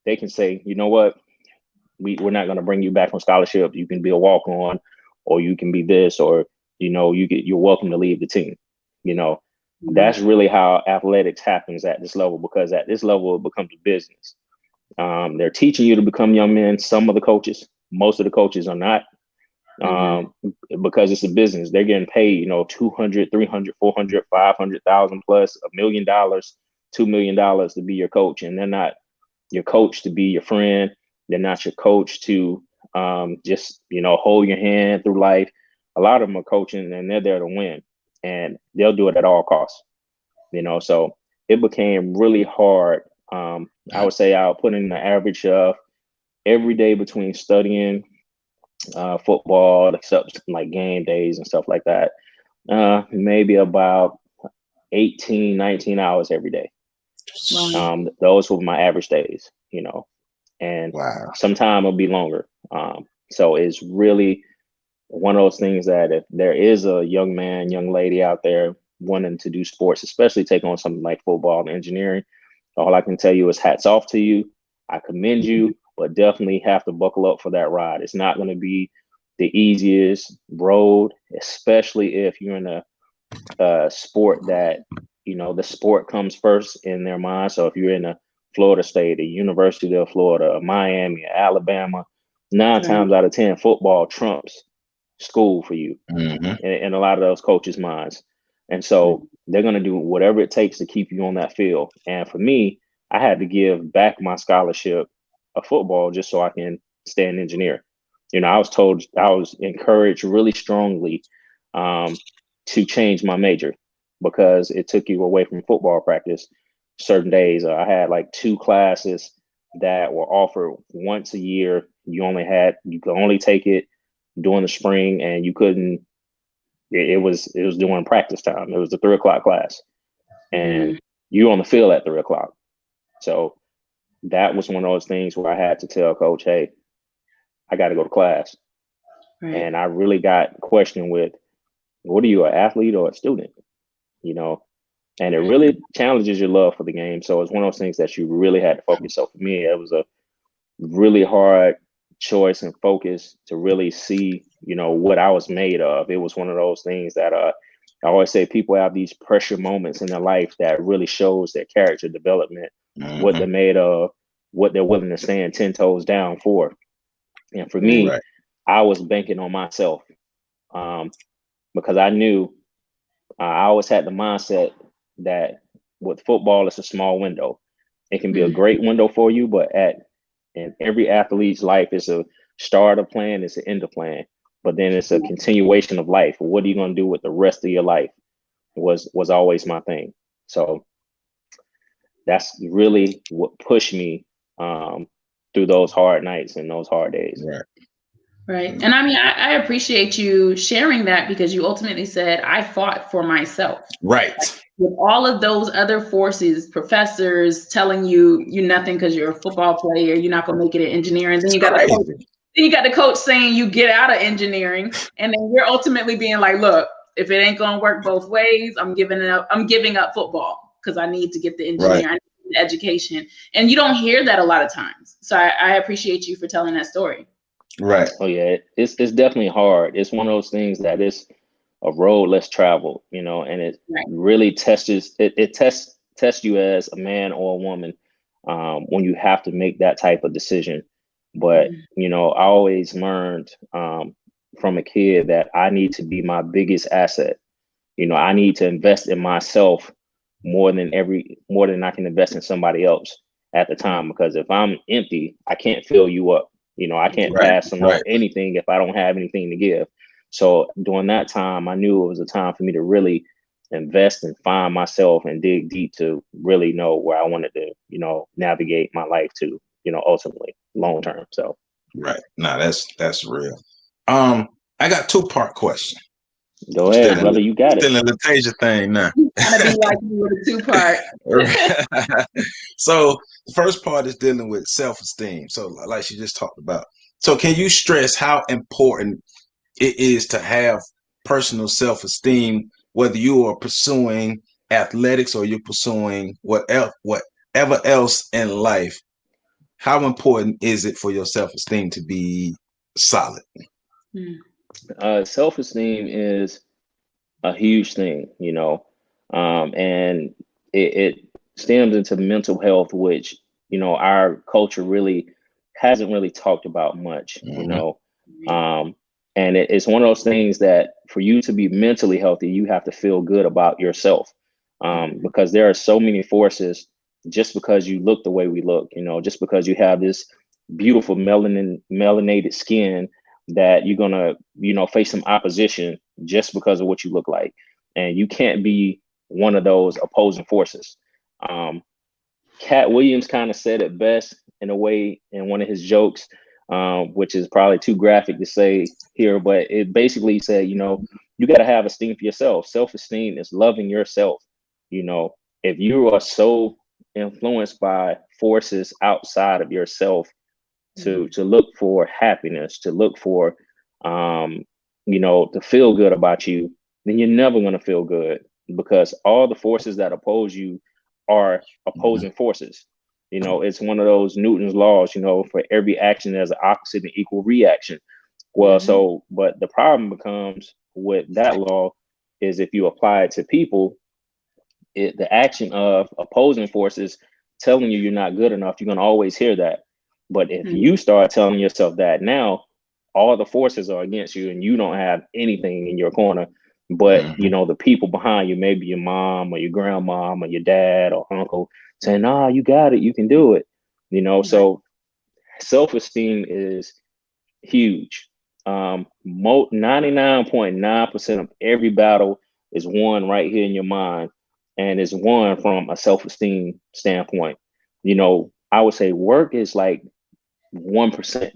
they can say, you know what, we're not going to bring you back on scholarship. You can be a walk-on, or you can be this, or, you know, you're welcome to leave the team. You know, that's really how athletics happens at this level, because at this level, it becomes a business. They're teaching you to become young men. Some of the coaches, most of the coaches are not, because it's a business. They're getting paid, you know, 200, 300, 400, 500,000 plus $1 million, $2 million to be your coach. And they're not your coach to be your friend. They're not your coach to just, you know, hold your hand through life. A lot of them are coaching, and they're there to win, and they'll do it at all costs, you know. So it became really hard. I would say I'll put in the average of every day between studying football, except like game days and stuff like that, maybe about 18, 19 hours every day. Those were my average days, you know, and sometime it'll be longer. So it's really one of those things that if there is a young man, young lady out there wanting to do sports, especially take on something like football and engineering, all I can tell you is hats off to you. I commend you, but definitely have to buckle up for that ride. It's not going to be the easiest road, especially if you're in a sport that, you know, the sport comes first in their mind. So if you're in a Florida State, a University of Florida, Miami, Alabama, 9 times out of 10, football trumps school for you in a lot of those coaches' minds. And so they're going to do whatever it takes to keep you on that field. And for me, I had to give back my scholarship of football just so I can stay an engineer. You know, I was encouraged really strongly to change my major, because it took you away from football practice certain days. I had like 2 classes that were offered once a year. You could only take it during the spring, and you couldn't, it was during practice time. It was the 3 o'clock class, and you're on the field at 3 o'clock. So that was one of those things where I had to tell coach, hey, I got to go to class. And I really got questioned with, what are you, an athlete or a student? You know, and it really challenges your love for the game. So it's one of those things that you really had to focus. So for me, it was a really hard choice and focus to really see, you know, what I was made of. It was one of those things that I always say people have these pressure moments in their life that really shows their character development, what they're made of, what they're willing to stand 10 toes down for. And for me, I was banking on myself because I knew I always had the mindset that with football, it's a small window. It can be a great window for you, but in every athlete's life, it's a start of plan, it's an end of plan, but then it's a continuation of life. What are you going to do with the rest of your life was always my thing. So that's really what pushed me through those hard nights and those hard days. Right. And I mean, I appreciate you sharing that, because you ultimately said, I fought for myself. Right. Like, with all of those other forces, professors telling you you're nothing because you're a football player, you're not going to make it in engineering. Then you got a coach Then you got the coach saying you get out of engineering, and then you're ultimately being like, look, if it ain't gonna work both ways, I'm giving up football because I need to get the engineering, I need the education. And you don't hear that a lot of times. So I appreciate you for telling that story. Right. Oh yeah, it's definitely hard. It's one of those things that is a road less traveled, and it really tests you as a man or a woman when you have to make that type of decision. But I always learned from a kid that I need to be my biggest asset. I need to invest in myself more than I can invest in somebody else at the time, because if I'm empty, I can't fill you up. I can't pass along anything if I don't have anything to give. So during that time, I knew it was a time for me to really invest and find myself and dig deep to really know where I wanted to, navigate my life to, ultimately long term. So right. No, that's real. I got 2-part question. Go ahead, brother. You got it. Still in the Tasia thing now. Gonna be like you with a 2-part. So the first part is dealing with self-esteem. So like she just talked about. So can you stress how important it is to have personal self-esteem, whether you are pursuing athletics or you're pursuing whatever else in life? How important is it for your self-esteem to be solid? Self-esteem is a huge thing, and it stems into mental health, which, our culture really hasn't really talked about much, and it's one of those things that for you to be mentally healthy, you have to feel good about yourself, because there are so many forces. Just because you look the way we look, just because you have this beautiful melanated skin, that you're gonna, face some opposition just because of what you look like. And you can't be one of those opposing forces. Cat Williams kind of said it best in a way in one of his jokes, which is probably too graphic to say here, but it basically said, you got to have esteem for yourself. Self-esteem is loving yourself. If you are so influenced by forces outside of yourself to look for happiness, to look for, to feel good about you, then you're never going to feel good, because all the forces that oppose you are opposing forces. It's one of those Newton's laws, for every action, there's an opposite and equal reaction. Well, but the problem becomes with that law is if you apply it to people, the action of opposing forces telling you you're not good enough, you're going to always hear that. But if you start telling yourself that now, all the forces are against you and you don't have anything in your corner, but the people behind you, maybe your mom or your grandmom or your dad or uncle, saying, "Nah, you got it, you can do it." So self-esteem is huge. 99.9% of every battle is won right here in your mind, and is won from a self-esteem standpoint. I would say work is like 1%.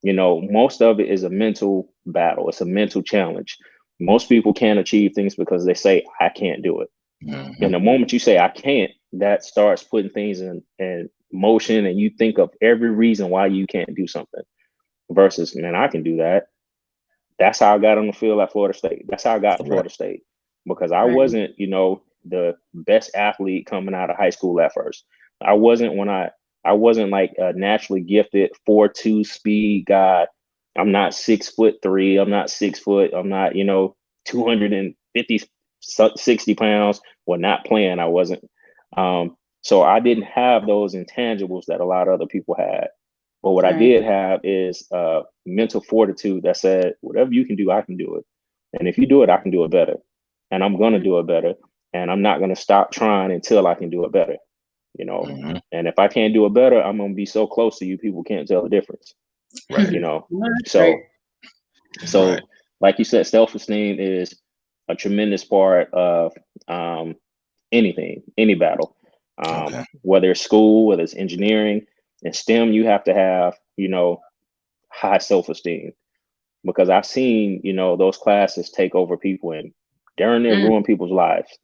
Most of it is a mental battle. It's a mental challenge. Most people can't achieve things because they say, "I can't do it." And the moment you say, "I can't," that starts putting things in motion, and you think of every reason why you can't do something, versus, "Man, I can do that." That's how I got on the field at Florida State. That's how I got to Florida State, because I wasn't, the best athlete coming out of high school at first. I wasn't like a naturally gifted 4.2 speed guy. I'm not 6'3". I'm not 6 foot. I'm not, 250, 60 pounds. Well, not playing, I wasn't. So I didn't have those intangibles that a lot of other people had. But what I did have is mental fortitude that said, whatever you can do, I can do it. And if you do it, I can do it better. And I'm going to do it better. And I'm not going to stop trying until I can do it better. And if I can't do it better, I'm going to be so close to you, people can't tell the difference. So like you said, self-esteem is a tremendous part of anything, any battle, whether it's school, whether it's engineering. In STEM, you have to have, high self-esteem, because I've seen, those classes take over people and darn near ruin people's lives.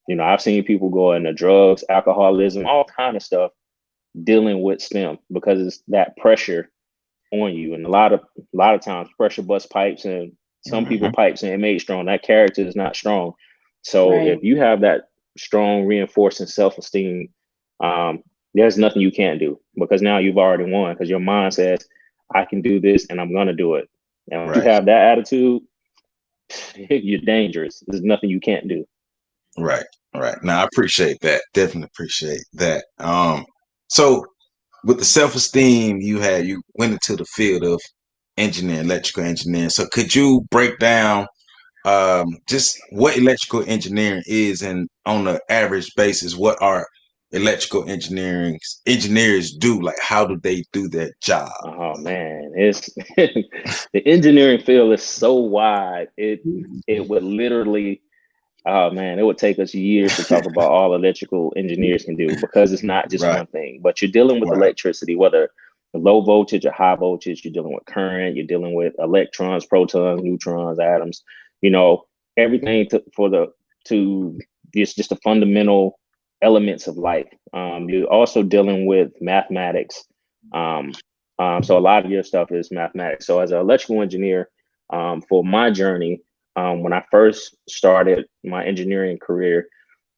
I've seen people go into drugs, alcoholism, all kind of stuff dealing with STEM, because it's that pressure on you. And a lot of times pressure bust pipes, and some people pipes ain't made strong. That character is not strong. So if you have that strong reinforcing self-esteem, there's nothing you can't do, because now you've already won, because your mind says, I can do this and I'm gonna do it. And when you have that attitude, you're dangerous. There's nothing you can't do. Right. Now I appreciate that. Definitely appreciate that. So with the self-esteem you went into the field of engineering, electrical engineering. So could you break down just what electrical engineering is, and on an average basis, what are electrical engineers do? Like, how do they do their job? Oh man, it's the engineering field is so wide. It would literally, oh man, it would take us years to talk about all electrical engineers can do, because it's not just one thing. But you're dealing with electricity, whether low voltage or high voltage. You're dealing with current. You're dealing with electrons, protons, neutrons, atoms. You know, everything to just the fundamental elements of life. You're also dealing with mathematics. So a lot of your stuff is mathematics. So as an electrical engineer, for my journey, when I first started my engineering career,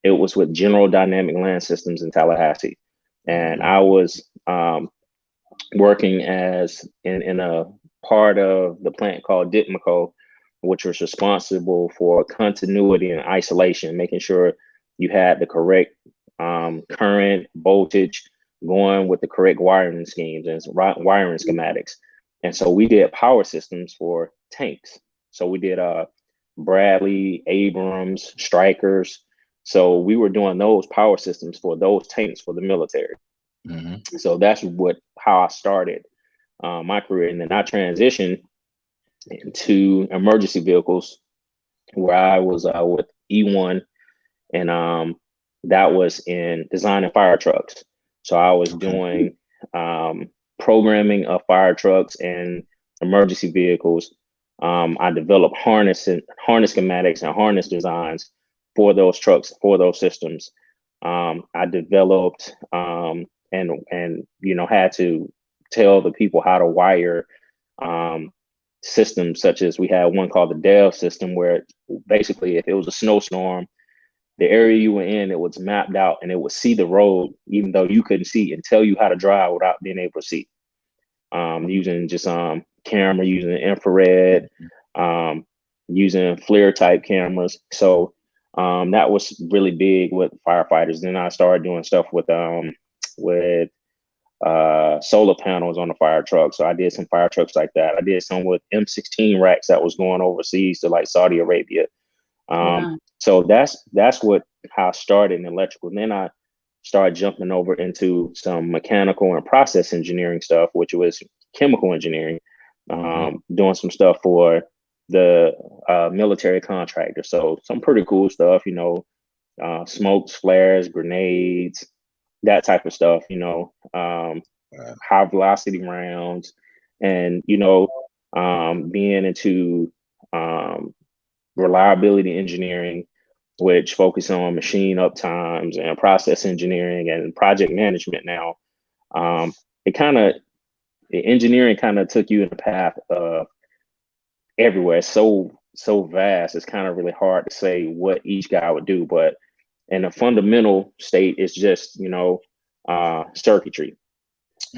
it was with General Dynamic Land Systems in Tallahassee. And I was working in a part of the plant called Ditmaco, which was responsible for continuity and isolation, making sure you had the correct current, voltage, going with the correct wiring schemes and wiring schematics. And so we did power systems for tanks. So we did Bradley, Abrams, Strikers. So we were doing those power systems for those tanks for the military. So that's how I started my career. And then I transitioned into emergency vehicles, where I was with E1, and that was in designing fire trucks. So I was doing programming of fire trucks and emergency vehicles. I developed harness schematics and harness designs for those trucks, for those systems. I developed and had to tell the people how to wire systems, such as we had one called the DEV system, where basically if it was a snowstorm, the area you were in, it was mapped out and it would see the road, even though you couldn't see, and tell you how to drive without being able to see. Using just camera, using infrared, using FLIR type cameras. So that was really big with firefighters. Then I started doing stuff with solar panels on the fire truck. So I did some fire trucks like that. I did some with M16 racks that was going overseas to like Saudi Arabia. So that's how I started in electrical. Then I started jumping over into some mechanical and process engineering stuff, which was chemical engineering, doing some stuff for the military contractor. So some pretty cool stuff, smokes, flares, grenades, that type of stuff, high velocity rounds, and, being into reliability engineering, which focus on machine uptimes and process engineering and project management. Now, the engineering kind of took you in the path of everywhere. It's so vast. It's kind of really hard to say what each guy would do, but in a fundamental state, it's just, circuitry,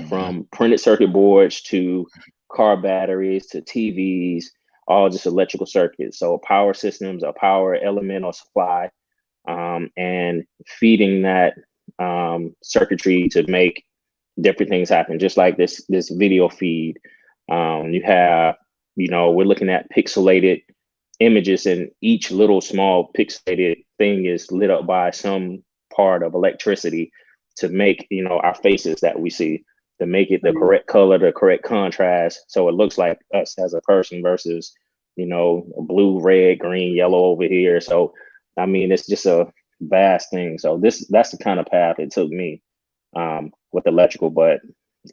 from printed circuit boards to car batteries to TVs, all just electrical circuits. So power systems, a power element or supply, and feeding that circuitry to make different things happen. Just like this video feed, you have, we're looking at pixelated images, and each little small pixelated thing is lit up by some part of electricity to make, our faces that we see, to make it the correct color, the correct contrast, so it looks like us as a person versus, blue, red, green, yellow over here. So, I mean, it's just a vast thing. So that's the kind of path it took me with electrical, but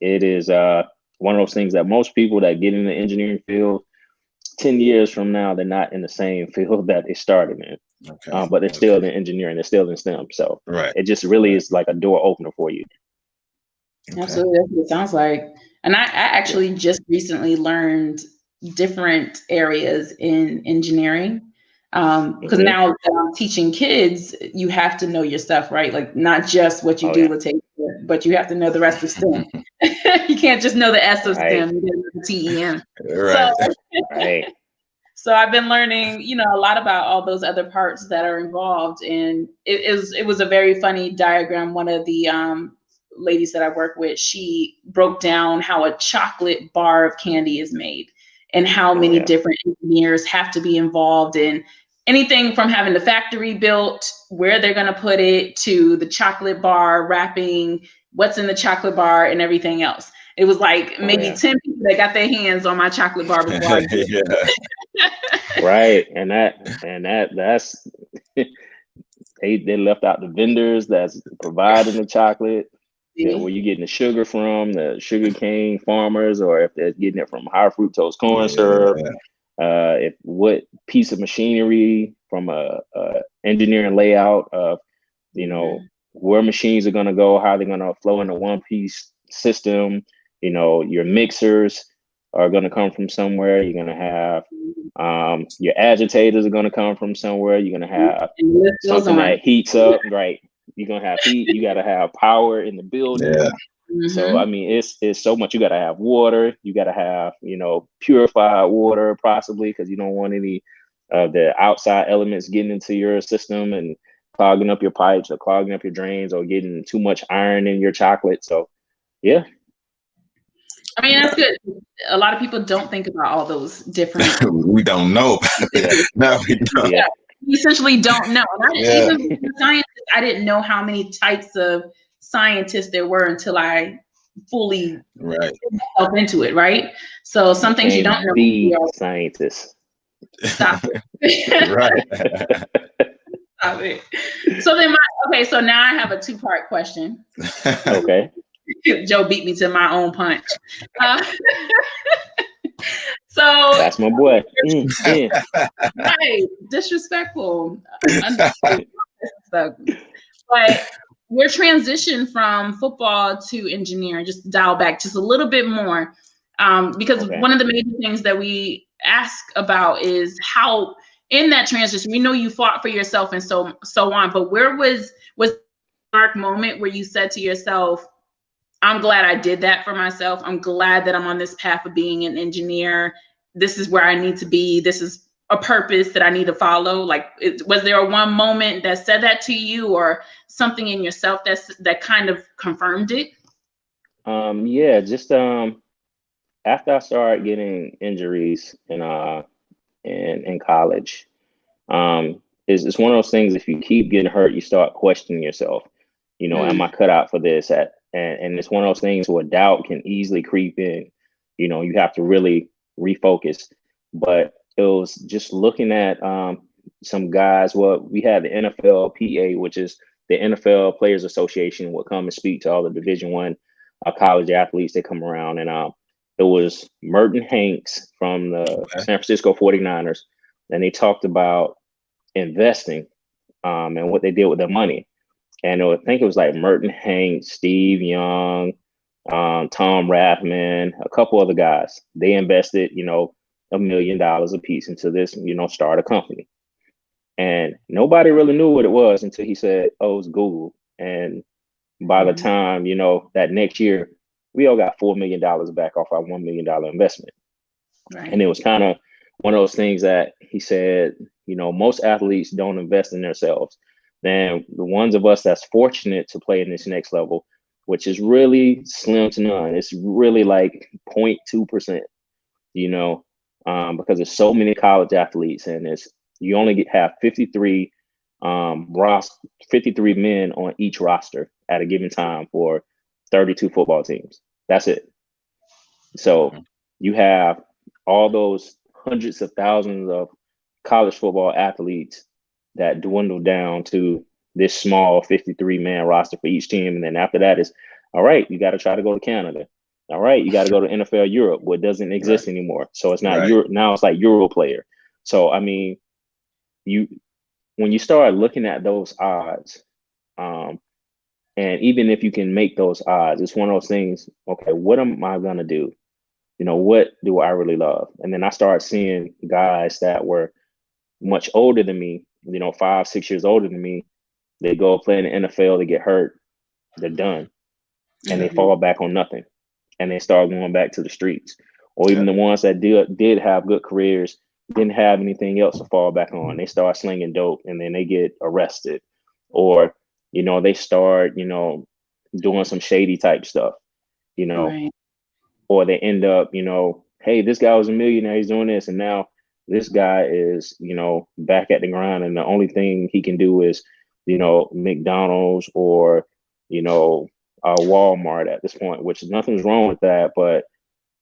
it is one of those things that most people that get in the engineering field, 10 years from now, they're not in the same field that they started in. But they're still in engineering, they're still in STEM. So it just really is like a door opener for you. Absolutely. That's what it sounds like. And I actually just recently learned different areas in engineering. Because now that I'm teaching kids, you have to know your stuff, right? Like not just what you do, Latasia, but you have to know the rest of STEM. You can't just know the S of STEM, you know the TEM. Right. So I've been learning, a lot about all those other parts that are involved. And it was a very funny diagram. One of the ladies that I work with, she broke down how a chocolate bar of candy is made and how many different engineers have to be involved in anything from having the factory built, where they're going to put it, to the chocolate bar, wrapping, what's in the chocolate bar, and everything else. It was like maybe 10 people that got their hands on my chocolate bar before I did. Right. And that's they left out the vendors that's providing the chocolate. Where you getting the sugar from, the sugar cane farmers, or if they're getting it from high fructose corn syrup, if what piece of machinery from a engineering layout of, where machines are going to go, how they're going to flow in a one piece system. Your mixers are going to come from somewhere. You're going to have your agitators are going to come from somewhere. You're going to have something that heats up, right? You're going to have heat. You got to have power in the building. So, I mean, it's so much. You got to have water. You got to have, purified water, possibly, because you don't want any of the outside elements getting into your system and clogging up your pipes or clogging up your drains or getting too much iron in your chocolate. So, yeah. I mean, that's good. A lot of people don't think about all those different. We don't know. No, we don't. Yeah. We essentially don't know. Even scientists, I didn't know how many types of scientists there were until I fully put myself into it, right? So some things you don't know. Be scientists. Stop it. Right. Stop it. So then, so now I have a two-part question. Okay. Joe beat me to my own punch. So that's my boy. Right, disrespectful. But we're transitioned from football to engineering. Just dial back just a little bit more, because one of the major things that we ask about is how in that transition. We know you fought for yourself and so on, but where was the dark moment where you said to yourself, I'm glad I did that for myself. I'm glad that I'm on this path of being an engineer. This is where I need to be. This is a purpose that I need to follow. Like, was there one moment that said that to you, or something in yourself that kind of confirmed it? Yeah, just after I started getting injuries in college, it's one of those things. If you keep getting hurt, you start questioning yourself. Am I cut out for this? And it's one of those things where doubt can easily creep in. You have to really refocus. But it was just looking at some guys. Well, we had the NFLPA, which is the NFL Players Association, would come and speak to all the Division I college athletes that come around. And it was Merton Hanks from the San Francisco 49ers. And they talked about investing and what they did with their money. And I think it was like Merton Hanks, Steve Young, Tom Rathman, a couple other guys. They invested, $1 million a piece into this, start a company. And nobody really knew what it was until he said, oh, it was Google. And by the time, that next year, we all got $4 million back off our $1 million investment. Right. And it was kind of one of those things that he said, most athletes don't invest in themselves. Then the ones of us that's fortunate to play in this next level, which is really slim to none. It's really like 0.2%, because there's so many college athletes, and you only have 53 men on each roster at a given time for 32 football teams. That's it. So you have all those hundreds of thousands of college football athletes that dwindle down to this small 53-man roster for each team. And then after that is, all right, you got to try to go to Canada. All right, you got to go to NFL Europe, what doesn't exist anymore. So it's not Euro, now it's like Euro player. So, I mean, when you start looking at those odds, and And even if you can make those odds, it's one of those things, okay, what am I going to do? What do I really love? And then I started seeing guys that were much older than me, 5, 6 years older than me. They go play in the NFL, they get hurt, they're done. And they fall back on nothing. And they start going back to the streets. Or even the ones that did have good careers, didn't have anything else to fall back on. They start slinging dope and then they get arrested. Or, they start, doing some shady type stuff, Right. or they end up, hey, this guy was a millionaire, he's doing this. And now this guy is, back at the grind. And the only thing he can do is, McDonald's or, Walmart at this point, which nothing's wrong with that. But,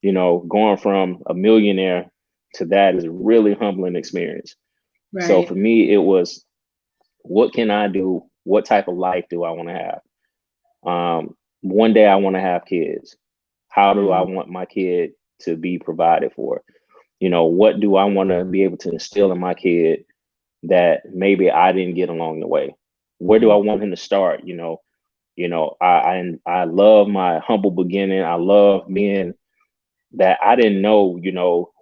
going from a millionaire to that is a really humbling experience. Right. So for me, it was, what can I do? What type of life do I want to have? One day I want to have kids. How do I want my kid to be provided for? What do I want to be able to instill in my kid that maybe I didn't get along the way? Where do I want him to start? I love my humble beginning. I love being that I didn't know,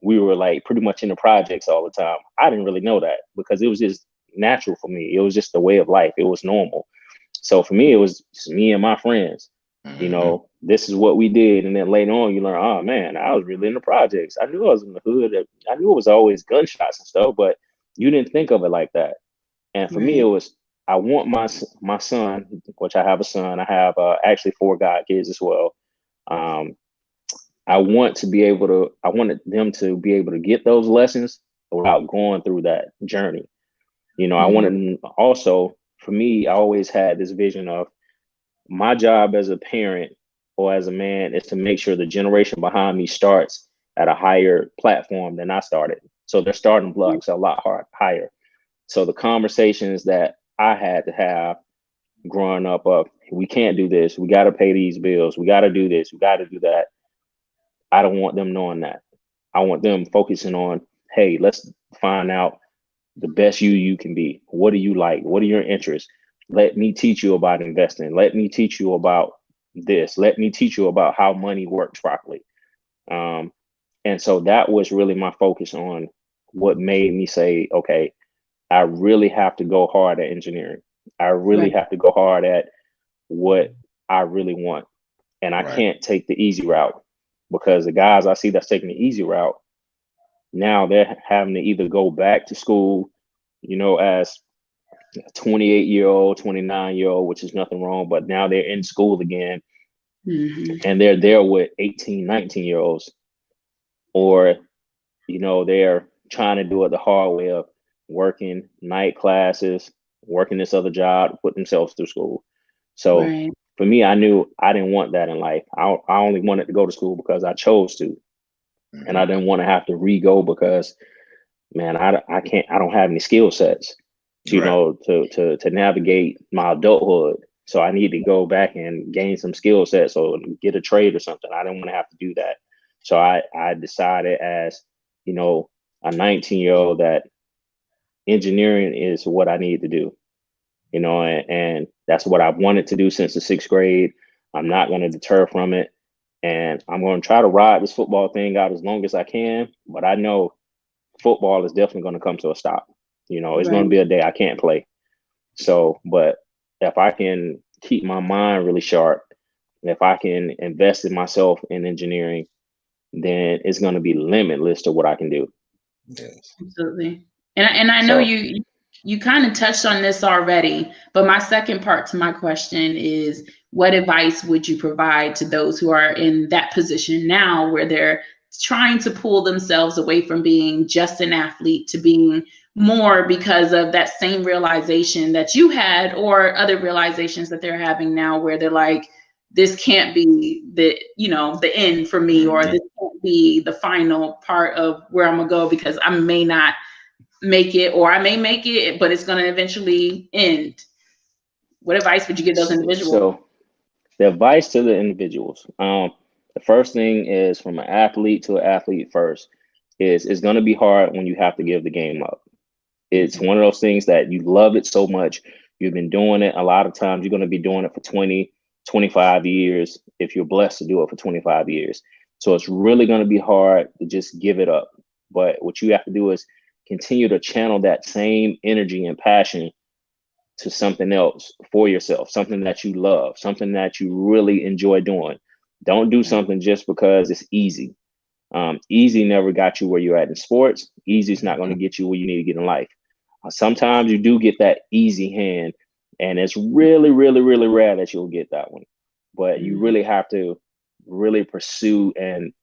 we were like pretty much in the projects all the time. I didn't really know that because it was just natural for me. It was just the way of life. It was normal. So for me, it was just me and my friends. This is what we did. And then later on, you learn, oh man, I was really in the projects. I knew I was in the hood. I knew it was always gunshots and stuff, but you didn't think of it like that. And for me, it was, I want my son, which I have a son. I have actually 4 god kids as well. I wanted them to be able to get those lessons without going through that journey. I wanted them also, for me, I always had this vision of my job as a parent or as a man is to make sure the generation behind me starts at a higher platform than I started. So their starting blocks are a lot higher. So the conversations that I had to have growing up of, we can't do this, we got to pay these bills, we got to do this, we got to do that. I don't want them knowing that. I want them focusing on, hey, let's find out the best you can be. What do you like? What are your interests? Let me teach you about investing. Let me teach you about this. Let me teach you about how money works properly. And so that was really my focus on what made me say, okay, I really have to go hard at engineering. I really have to go hard at what I really want. And I can't take the easy route, because the guys I see that's taking the easy route, now they're having to either go back to school, as 28-year-old, 29-year-old, which is nothing wrong, but now they're in school again and they're there with 18, 19-year-olds, or, they're trying to do it the hard way of working night classes, working this other job, put themselves through school. So for me, I knew I didn't want that in life. I only wanted to go to school because I chose to, and I didn't want to have to re-go because, man, I don't have any skill sets, to navigate my adulthood. So I need to go back and gain some skill sets or get a trade or something. I didn't want to have to do that. So I decided as, a 19-year-old that engineering is what I need to do, and that's what I've wanted to do since the 6th grade. I'm not going to deter from it. And I'm going to try to ride this football thing out as long as I can. But I know football is definitely going to come to a stop. It's going to be a day I can't play. So, but if I can keep my mind really sharp, if I can invest in myself in engineering, then it's going to be limitless to what I can do. Yes. Absolutely. And I know you kind of touched on this already, but my second part to my question is, what advice would you provide to those who are in that position now where they're trying to pull themselves away from being just an athlete to being more because of that same realization that you had, or other realizations that they're having now where they're like, this can't be the end for me, or this can't be the final part of where I'm gonna go because I may not make it, or I may make it, but it's gonna eventually end. What advice would you give those individuals? So the advice to the individuals, the first thing is, from an athlete to an athlete first, is it's going to be hard when you have to give the game up. It's one of those things that you love it so much, You've been doing it. A lot of times you're going to be doing it for 20, 25 years if you're blessed to do it for 25 years. So it's really going to be hard to just give it up. But what you have to do is continue to channel that same energy and passion to something else for yourself, something that you love, something that you really enjoy doing. Don't do something just because it's easy. Easy never got you where you're at in sports. Easy is not going to get you where you need to get in life. Sometimes you do get that easy hand, and it's really, really, really rare that you'll get that one. But you really have to really pursue and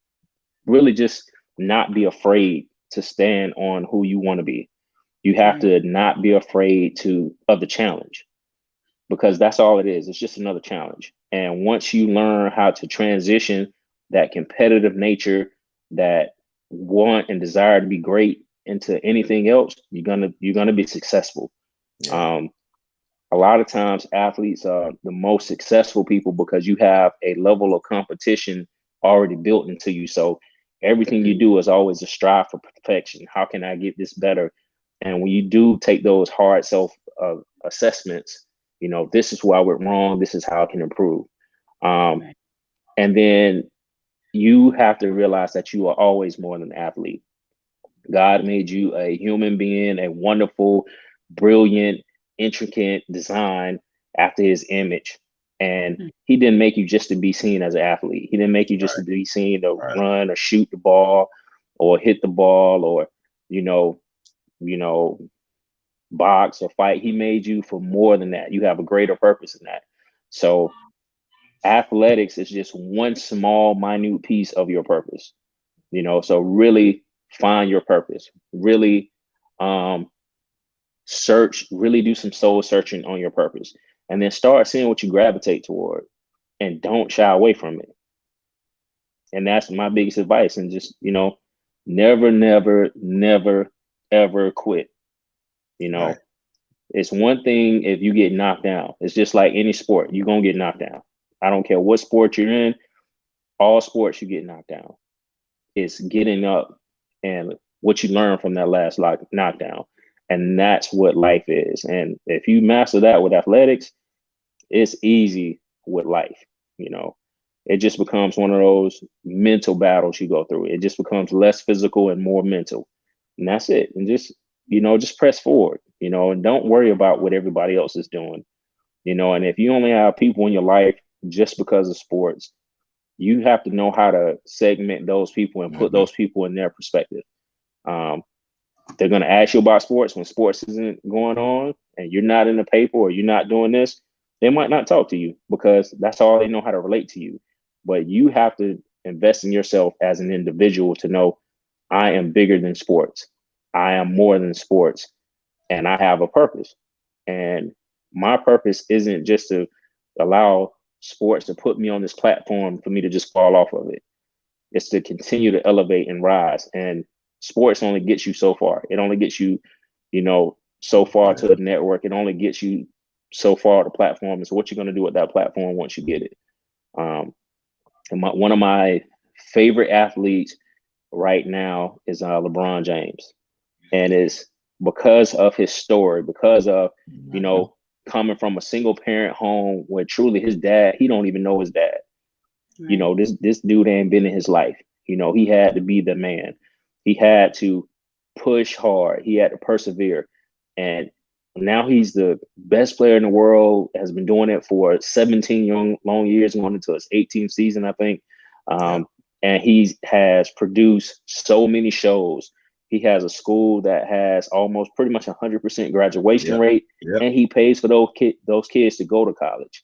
really just not be afraid to stand on who you want to be. You have to not be afraid of the challenge, because that's all it is. It's just another challenge. And once you learn how to transition that competitive nature, that want and desire to be great, into anything else, you're gonna be successful. A lot of times athletes are the most successful people because you have a level of competition already built into you. So everything you do is always a strive for perfection. How can I get this better? And when you do take those hard self assessments, this is where I went wrong. This is how I can improve. And then you have to realize that you are always more than an athlete. God made you a human being, a wonderful, brilliant, intricate design after his image. And he didn't make you just to be seen as an athlete. He didn't make you just to be seen to run or shoot the ball or hit the ball or, box or fight. He made you for more than that. You have a greater purpose in that. So athletics is just one small, minute piece of your purpose. So really find your purpose, really search, really do some soul searching on your purpose, and then start seeing what you gravitate toward, and don't shy away from it. And that's my biggest advice. And just, never, never, never, ever quit. It's one thing if you get knocked down. It's just like any sport, you're going to get knocked down. I don't care what sport you're in, all sports you get knocked down. It's getting up and what you learn from that last knockdown. And that's what life is. And if you master that with athletics, it's easy with life. It just becomes one of those mental battles you go through. It just becomes less physical and more mental. And that's it. And just press forward, and don't worry about what everybody else is doing. And if you only have people in your life just because of sports, you have to know how to segment those people and put those people in their perspective. They're going to ask you about sports when sports isn't going on and you're not in the paper or you're not doing this. They might not talk to you because that's all they know how to relate to you. But you have to invest in yourself as an individual to know, I am bigger than sports. I am more than sports, and I have a purpose. And my purpose isn't just to allow sports to put me on this platform for me to just fall off of it. It's to continue to elevate and rise. And sports only gets you so far. It only gets you, so far to the network. It only gets you so far to the platform. It's what you're going to do with that platform once you get it. And one of my favorite athletes right now is LeBron James. And it's because of his story, because of, coming from a single parent home where truly his dad, he don't even know his dad. Right. This dude ain't been in his life. He had to be the man. He had to push hard. He had to persevere. And now he's the best player in the world, has been doing it for 17 long years, going into his 18th season, I think. And he has produced so many shows. He has a school that has almost pretty much 100% graduation rate, and he pays for those kids to go to college.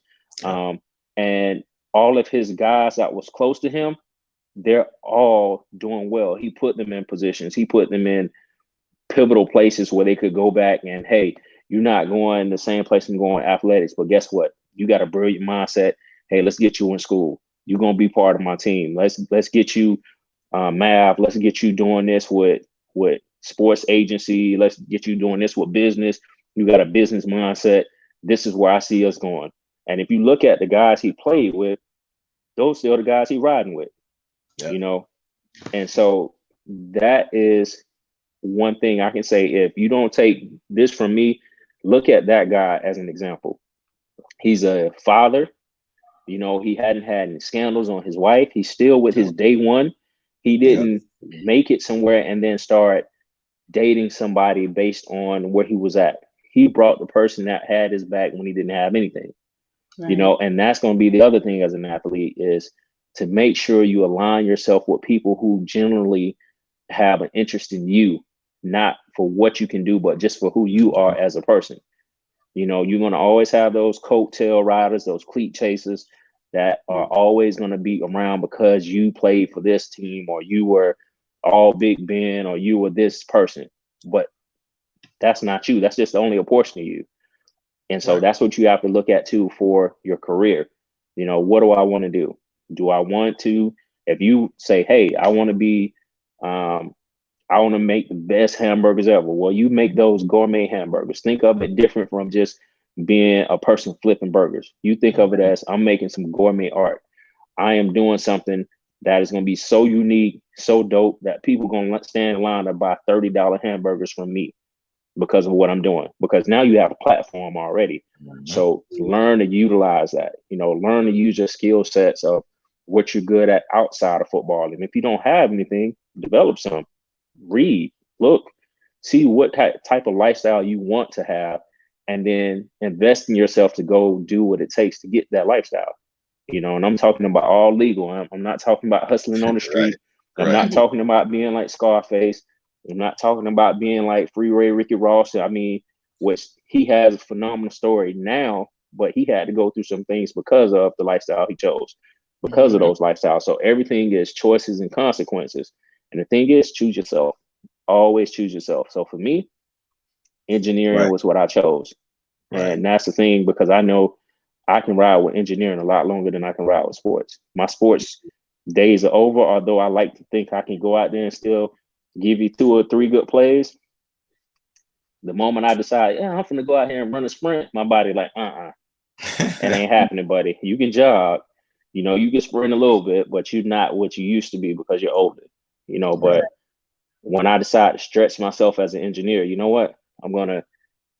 And all of his guys that was close to him, they're all doing well. He put them in positions. He put them in pivotal places where they could go back and, hey, you're not going the same place I'm going athletics, but guess what? You got a brilliant mindset. Hey, let's get you in school. You're going to be part of my team. Let's get you math. Let's get you doing this with sports agency. Let's get you doing this with business. You got a business mindset. This is where I see us going. And if you look at the guys he played with, those are the guys he riding with, And so that is one thing I can say. If you don't take this from me, look at that guy as an example. He's a father. You know, he hadn't had any scandals on his wife. He's still with his day one. He didn't make it somewhere and then start dating somebody based on where he was at. He brought the person that had his back when he didn't have anything. Right. You know, and that's going to be the other thing as an athlete, is to make sure you align yourself with people who generally have an interest in you, not for what you can do, but just for who you are as a person. You know, you're going to always have those coattail riders, those cleat chasers that are always going to be around because you played for this team, or you were all Big Ben, or you were this person. But that's not you. That's just only a portion of you. And so that's what you have to look at too for your career. You know, what do I want to do? Do I want to, if you say, hey, I want to be, I want to make the best hamburgers ever. Well, you make those gourmet hamburgers. Think of it different from just being a person flipping burgers. You think of it as, I'm making some gourmet art. I am doing something that is going to be so unique, so dope that people are going to stand in line to buy $30 hamburgers from me because of what I'm doing. Because now you have a platform already. So learn to utilize that. You know, learn to use your skill sets of what you're good at outside of football. And if you don't have anything, develop some. Read, look, see what type of lifestyle you want to have, and then invest in yourself to go do what it takes to get that lifestyle. You know, and I'm talking about all legal. I'm not talking about hustling on the street. I'm not talking about being like Scarface. I'm not talking about being like Freeway Ricky Ross. I mean, which he has a phenomenal story now, but he had to go through some things because of the lifestyle he chose, because of those lifestyles. So everything is choices and consequences. And the thing is, choose yourself. Always choose yourself. So for me, engineering was what I chose. And that's the thing, because I know I can ride with engineering a lot longer than I can ride with sports. My sports days are over, although I like to think I can go out there and still give you 2 or 3 good plays. The moment I decide, yeah, I'm gonna go out here and run a sprint, my body like, it ain't happening, buddy. You can jog, you know, you can sprint a little bit, but you're not what you used to be because you're older. You know, but when I decide to stretch myself as an engineer, you know what? I'm going to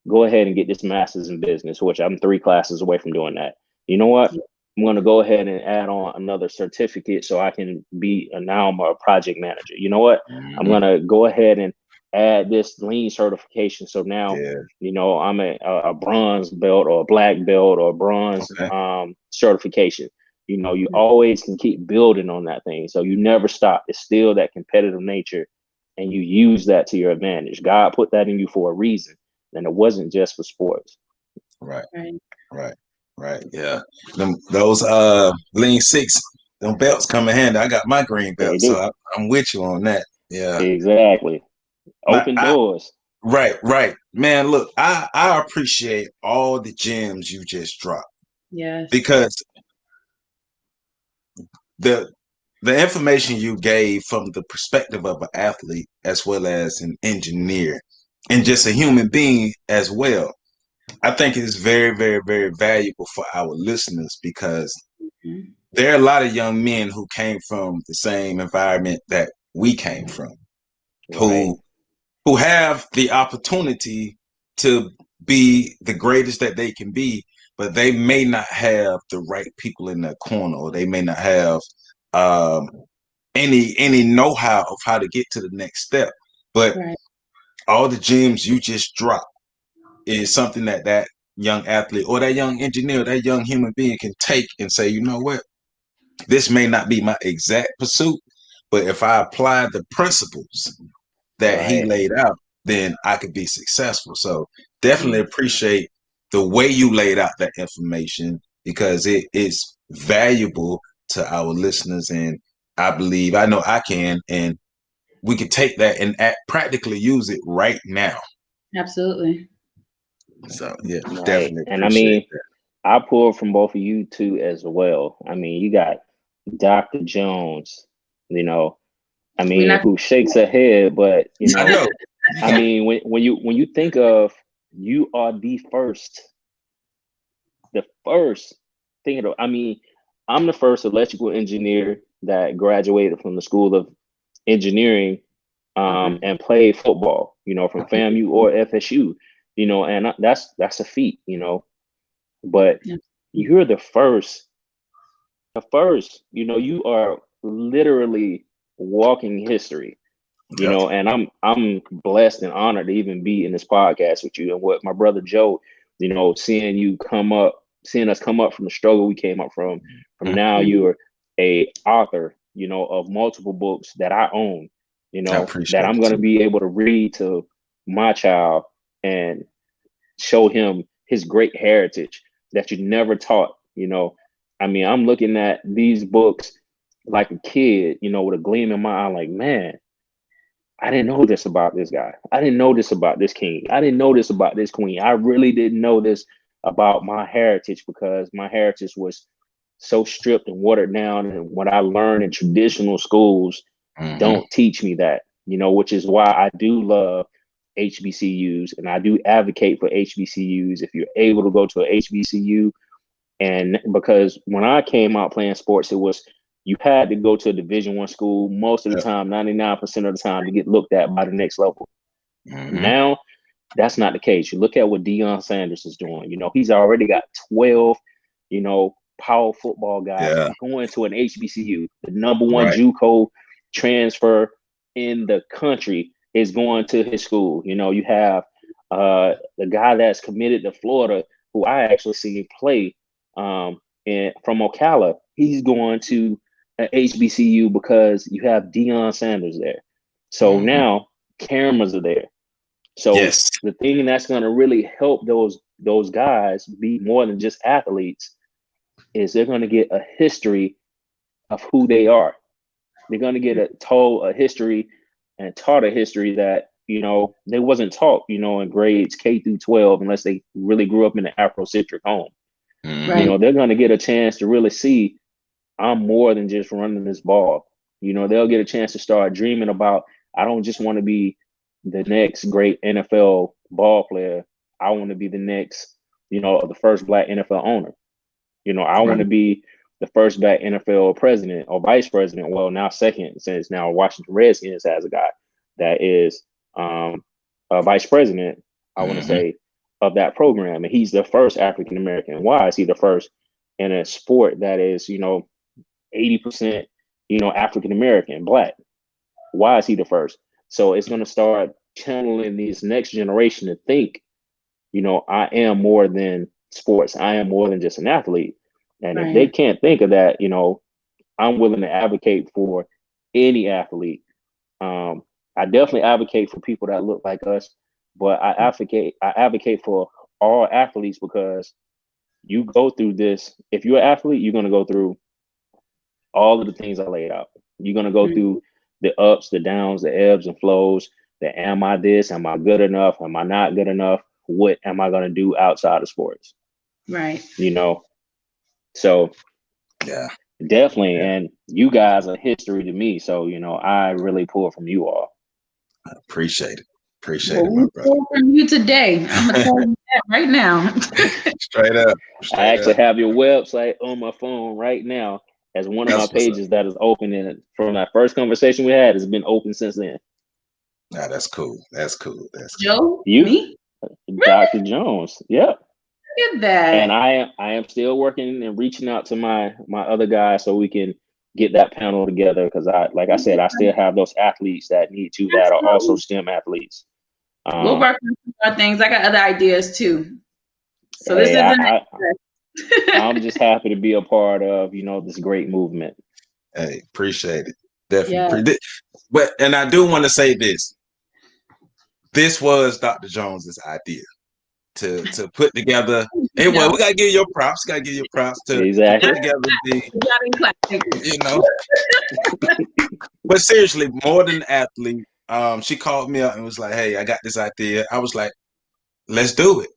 go ahead and get this master's in business, which I'm 3 classes away from doing that. You know what? I'm going to go ahead and add on another certificate so I can be now I'm a project manager. You know what? I'm going to go ahead and add this lean certification. So now, you know, I'm a bronze belt or a black belt or bronze certification. You know, you always can keep building on that thing. So you never stop. It's still that competitive nature, and you use that to your advantage. God put that in you for a reason, and it wasn't just for sports. Right. Yeah. Those Lean Six, them belts come in handy. I got my green belt, so I'm with you on that. Yeah. Exactly. Open doors. Right. Man, look, I appreciate all the gems you just dropped. Yes. Because the information you gave from the perspective of an athlete as well as an engineer and just a human being as well, I think it is very, very, very valuable for our listeners, because there are a lot of young men who came from the same environment that we came from, who have the opportunity to be the greatest that they can be, but they may not have the right people in their corner, or they may not have any know-how of how to get to the next step. But all the gems you just dropped is something that young athlete or that young engineer, that young human being can take and say, you know what, this may not be my exact pursuit, but if I apply the principles that he laid out, then I could be successful. So definitely appreciate the way you laid out that information, because it is valuable to our listeners. And I believe, I know I can, and we could take that and practically use it right now. Absolutely. So yeah, definitely. And I mean, I pull from both of you too as well. I mean, you got Dr. Jones, you know, I mean, who shakes her head, but you know, I mean, when you think of, you are the first thing. I mean, I'm the first electrical engineer that graduated from the School of Engineering and played football, you know, from FAMU or FSU. you know, and that's a feat, you know. But you're the first, you know, you are literally walking history, you Yep. know, and I'm blessed and honored to even be in this podcast with you. And what my brother Joe, you know, seeing us come up from the struggle we came up from now you're a author, you know, of multiple books that I own, you I know, that appreciate I'm it going to too. be able to read to my child and show him his great heritage that you never taught, you know. I mean, I'm looking at these books like a kid, you know, with a gleam in my eye, like, man, I didn't know this about this guy. I didn't know this about this king. I didn't know this about this queen. I really didn't know this about my heritage because my heritage was so stripped and watered down. And what I learned in traditional schools don't teach me that, you know, which is why I do love HBCUs and I do advocate for HBCUs. If you're able to go to a HBCU, and because when I came out playing sports, it was you had to go to a Division I school most of the time, 99% of the time, to get looked at by the next level. Now, that's not the case. You look at what Deion Sanders is doing. You know, he's already got 12, you know, power football guys going to an HBCU. The number one JUCO transfer in the country is going to his school. You know, you have the guy that's committed to Florida, who I actually see play and from Ocala. He's going to an HBCU because you have Deion Sanders there. So now cameras are there. So the thing that's going to really help those guys be more than just athletes is they're going to get a history of who they are. They're going to get told a history and taught a history that, you know, they wasn't taught, you know, in grades K through 12 unless they really grew up in an Afrocentric home. You know, they're going to get a chance to really see I'm more than just running this ball. You know, they'll get a chance to start dreaming about, I don't just want to be the next great NFL ball player. I want to be the next, you know, the first Black NFL owner. You know, I want to be the first Black NFL president or vice president. Well, now second, since now Washington Redskins has a guy that is a vice president, I want to say, of that program. And he's the first African American. Why is he the first in a sport that is, you know, 80%, you know, African American, Black? Why is he the first? So it's going to start channeling these next generation to think, you know, I am more than sports. I am more than just an athlete. And if they can't think of that, you know, I'm willing to advocate for any athlete. I definitely advocate for people that look like us, but I advocate for all athletes because you go through this. If you're an athlete, you're going to go through all of the things I laid out. You're going to go through the ups, the downs, the ebbs and flows. The am I this? Am I good enough? Am I not good enough? What am I going to do outside of sports? Right. You know, so definitely. And you guys are history to me. So, you know, I really pull from you all. I appreciate it. Appreciate it, my brother. From you today. I'm going to tell you that right now. Straight up. I actually have your website on my phone right now as one of my pages that is open. And from that first conversation we had, it's been open since then. Nah, that's cool. That's cool. That's cool. Joe? You? Me? Dr. Jones. Yep. Look at that. And I am still working and reaching out to my other guys so we can get that panel together because like I said, I still have those athletes that need to that are also STEM athletes. We'll work on some more things. I got other ideas too. So this I'm just happy to be a part of, you know, this great movement. Hey, appreciate it. Definitely. But and I do want to say this. This was Dr. Jones's idea to put together. Hey, well, we gotta give you your props. Gotta give you props to put together you know. But seriously, more than athlete, she called me up and was like, "Hey, I got this idea." I was like, "Let's do it."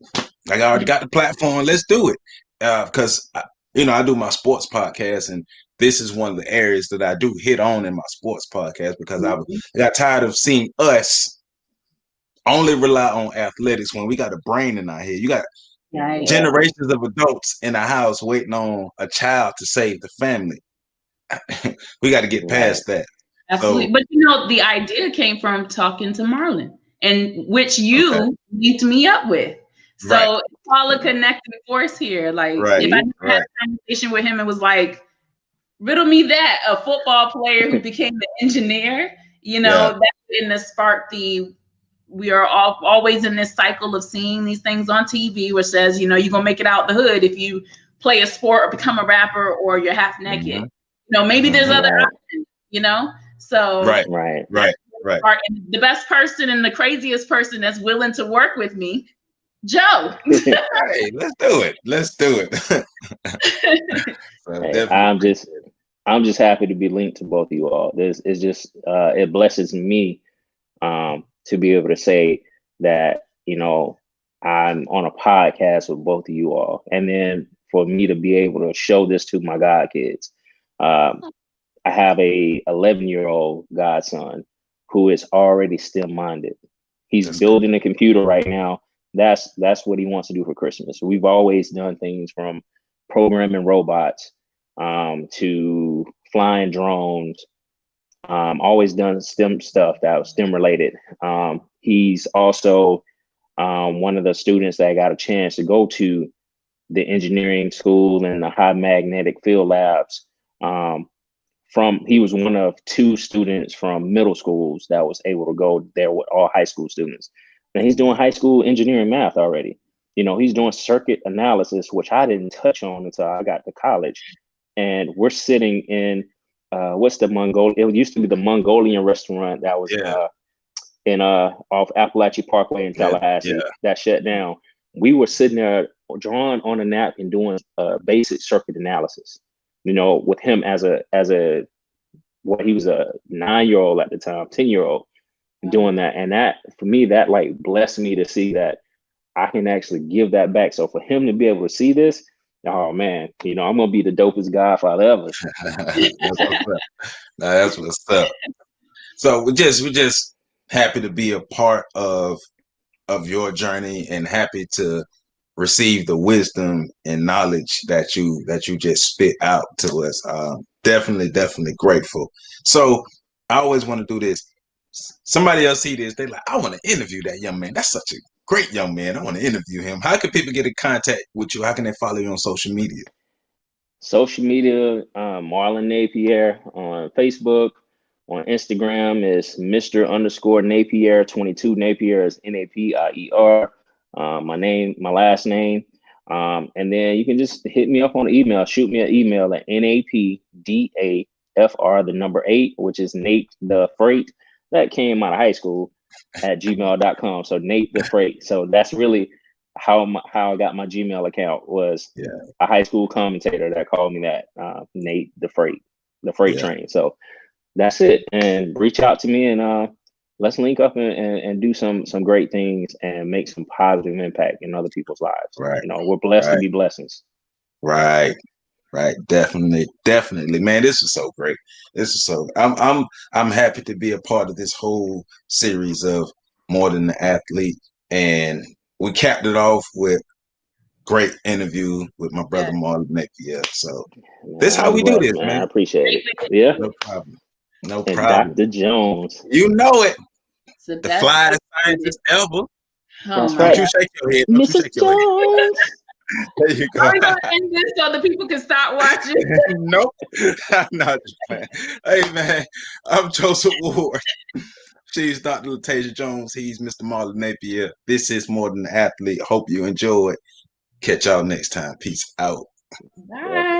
Like I already got the platform. Let's do it. Because you know, I do my sports podcast, and this is one of the areas that I do hit on in my sports podcast because I got tired of seeing us only rely on athletics when we got a brain in our head. You got generations of adults in a house waiting on a child to save the family. We got to get past that. Absolutely. So, but you know, the idea came from talking to Marlon and which you linked me up with. So Right. it's all a connecting force here. Like Right. if I never had a conversation with him and was like, riddle me that, a football player who became an engineer, you know, that's in the spark we are always in this cycle of seeing these things on TV, which says, you know, you're gonna make it out the hood if you play a sport or become a rapper or you're half naked. You know, maybe there's other options, you know? So right. and the best person and the craziest person that's willing to work with me, Joe. Hey, let's do it. Let's do it. So hey, I'm just happy to be linked to both of you all. This is just it blesses me to be able to say that, you know, I'm on a podcast with both of you all, and then for me to be able to show this to my god kids. I have a 11-year-old godson who is already STEM minded. He's building a computer right now. That's what he wants to do for Christmas. We've always done things from programming robots to flying drones. Always done STEM stuff that was STEM related. He's also one of the students that got a chance to go to the engineering school and the high magnetic field labs. He was one of 2 students from middle schools that was able to go there with all high school students. And he's doing high school engineering math already. You know, he's doing circuit analysis, which I didn't touch on until I got to college. And we're sitting in what's the it used to be the Mongolian restaurant that was off Appalachian Parkway in Tallahassee that shut down. We were sitting there drawing on a napkin doing basic circuit analysis, you know, with him as he was a 9-year-old at the time, 10-year-old doing that. And that, for me, that like blessed me to see that I can actually give that back. So for him to be able to see this, oh man, you know, I'm going to be the dopest godfather ever. That's what's up. So we're just happy to be a part of your journey and happy to receive the wisdom and knowledge that you just spit out to us. Definitely grateful. So I always want to do this. Somebody else see this, they like, I want to interview that young man. That's such a great young man. I want to interview him. How can people get in contact with you? How can they follow you on social media? Social media, Marlon Napier on Facebook. On Instagram is Mr. _ Napier 22. Napier is Napier. My last name. And then you can just hit me up on email. Shoot me an email at NAPDAFR8, which is Nate the Freight. That came out of high school at gmail.com. So Nate the Freight. So that's really how I got my Gmail account, was a high school commentator that called me that, Nate the Freight train. So that's it. And reach out to me and let's link up and do some great things and make some positive impact in other people's lives. Right. You know, we're blessed to be blessings. Right. Definitely. Man, this is so great. I'm happy to be a part of this whole series of More Than the Athlete. And we capped it off with great interview with my brother Marlon Napier. So this is how we do this, man. I appreciate it. Yeah. No and problem. Dr. Jones. You know it. So the flyest scientist ever. That's right. Don't you shake your head. Mrs. Jones. There you go. Are we going to end this so the people can stop watching? Nope. I'm not just playing. Hey, man, I'm Joseph Ward. She's Dr. Latasia Jones. He's Mr. Marlon Napier. This is More Than an Athlete. Hope you enjoy it. Catch y'all next time. Peace out. Bye.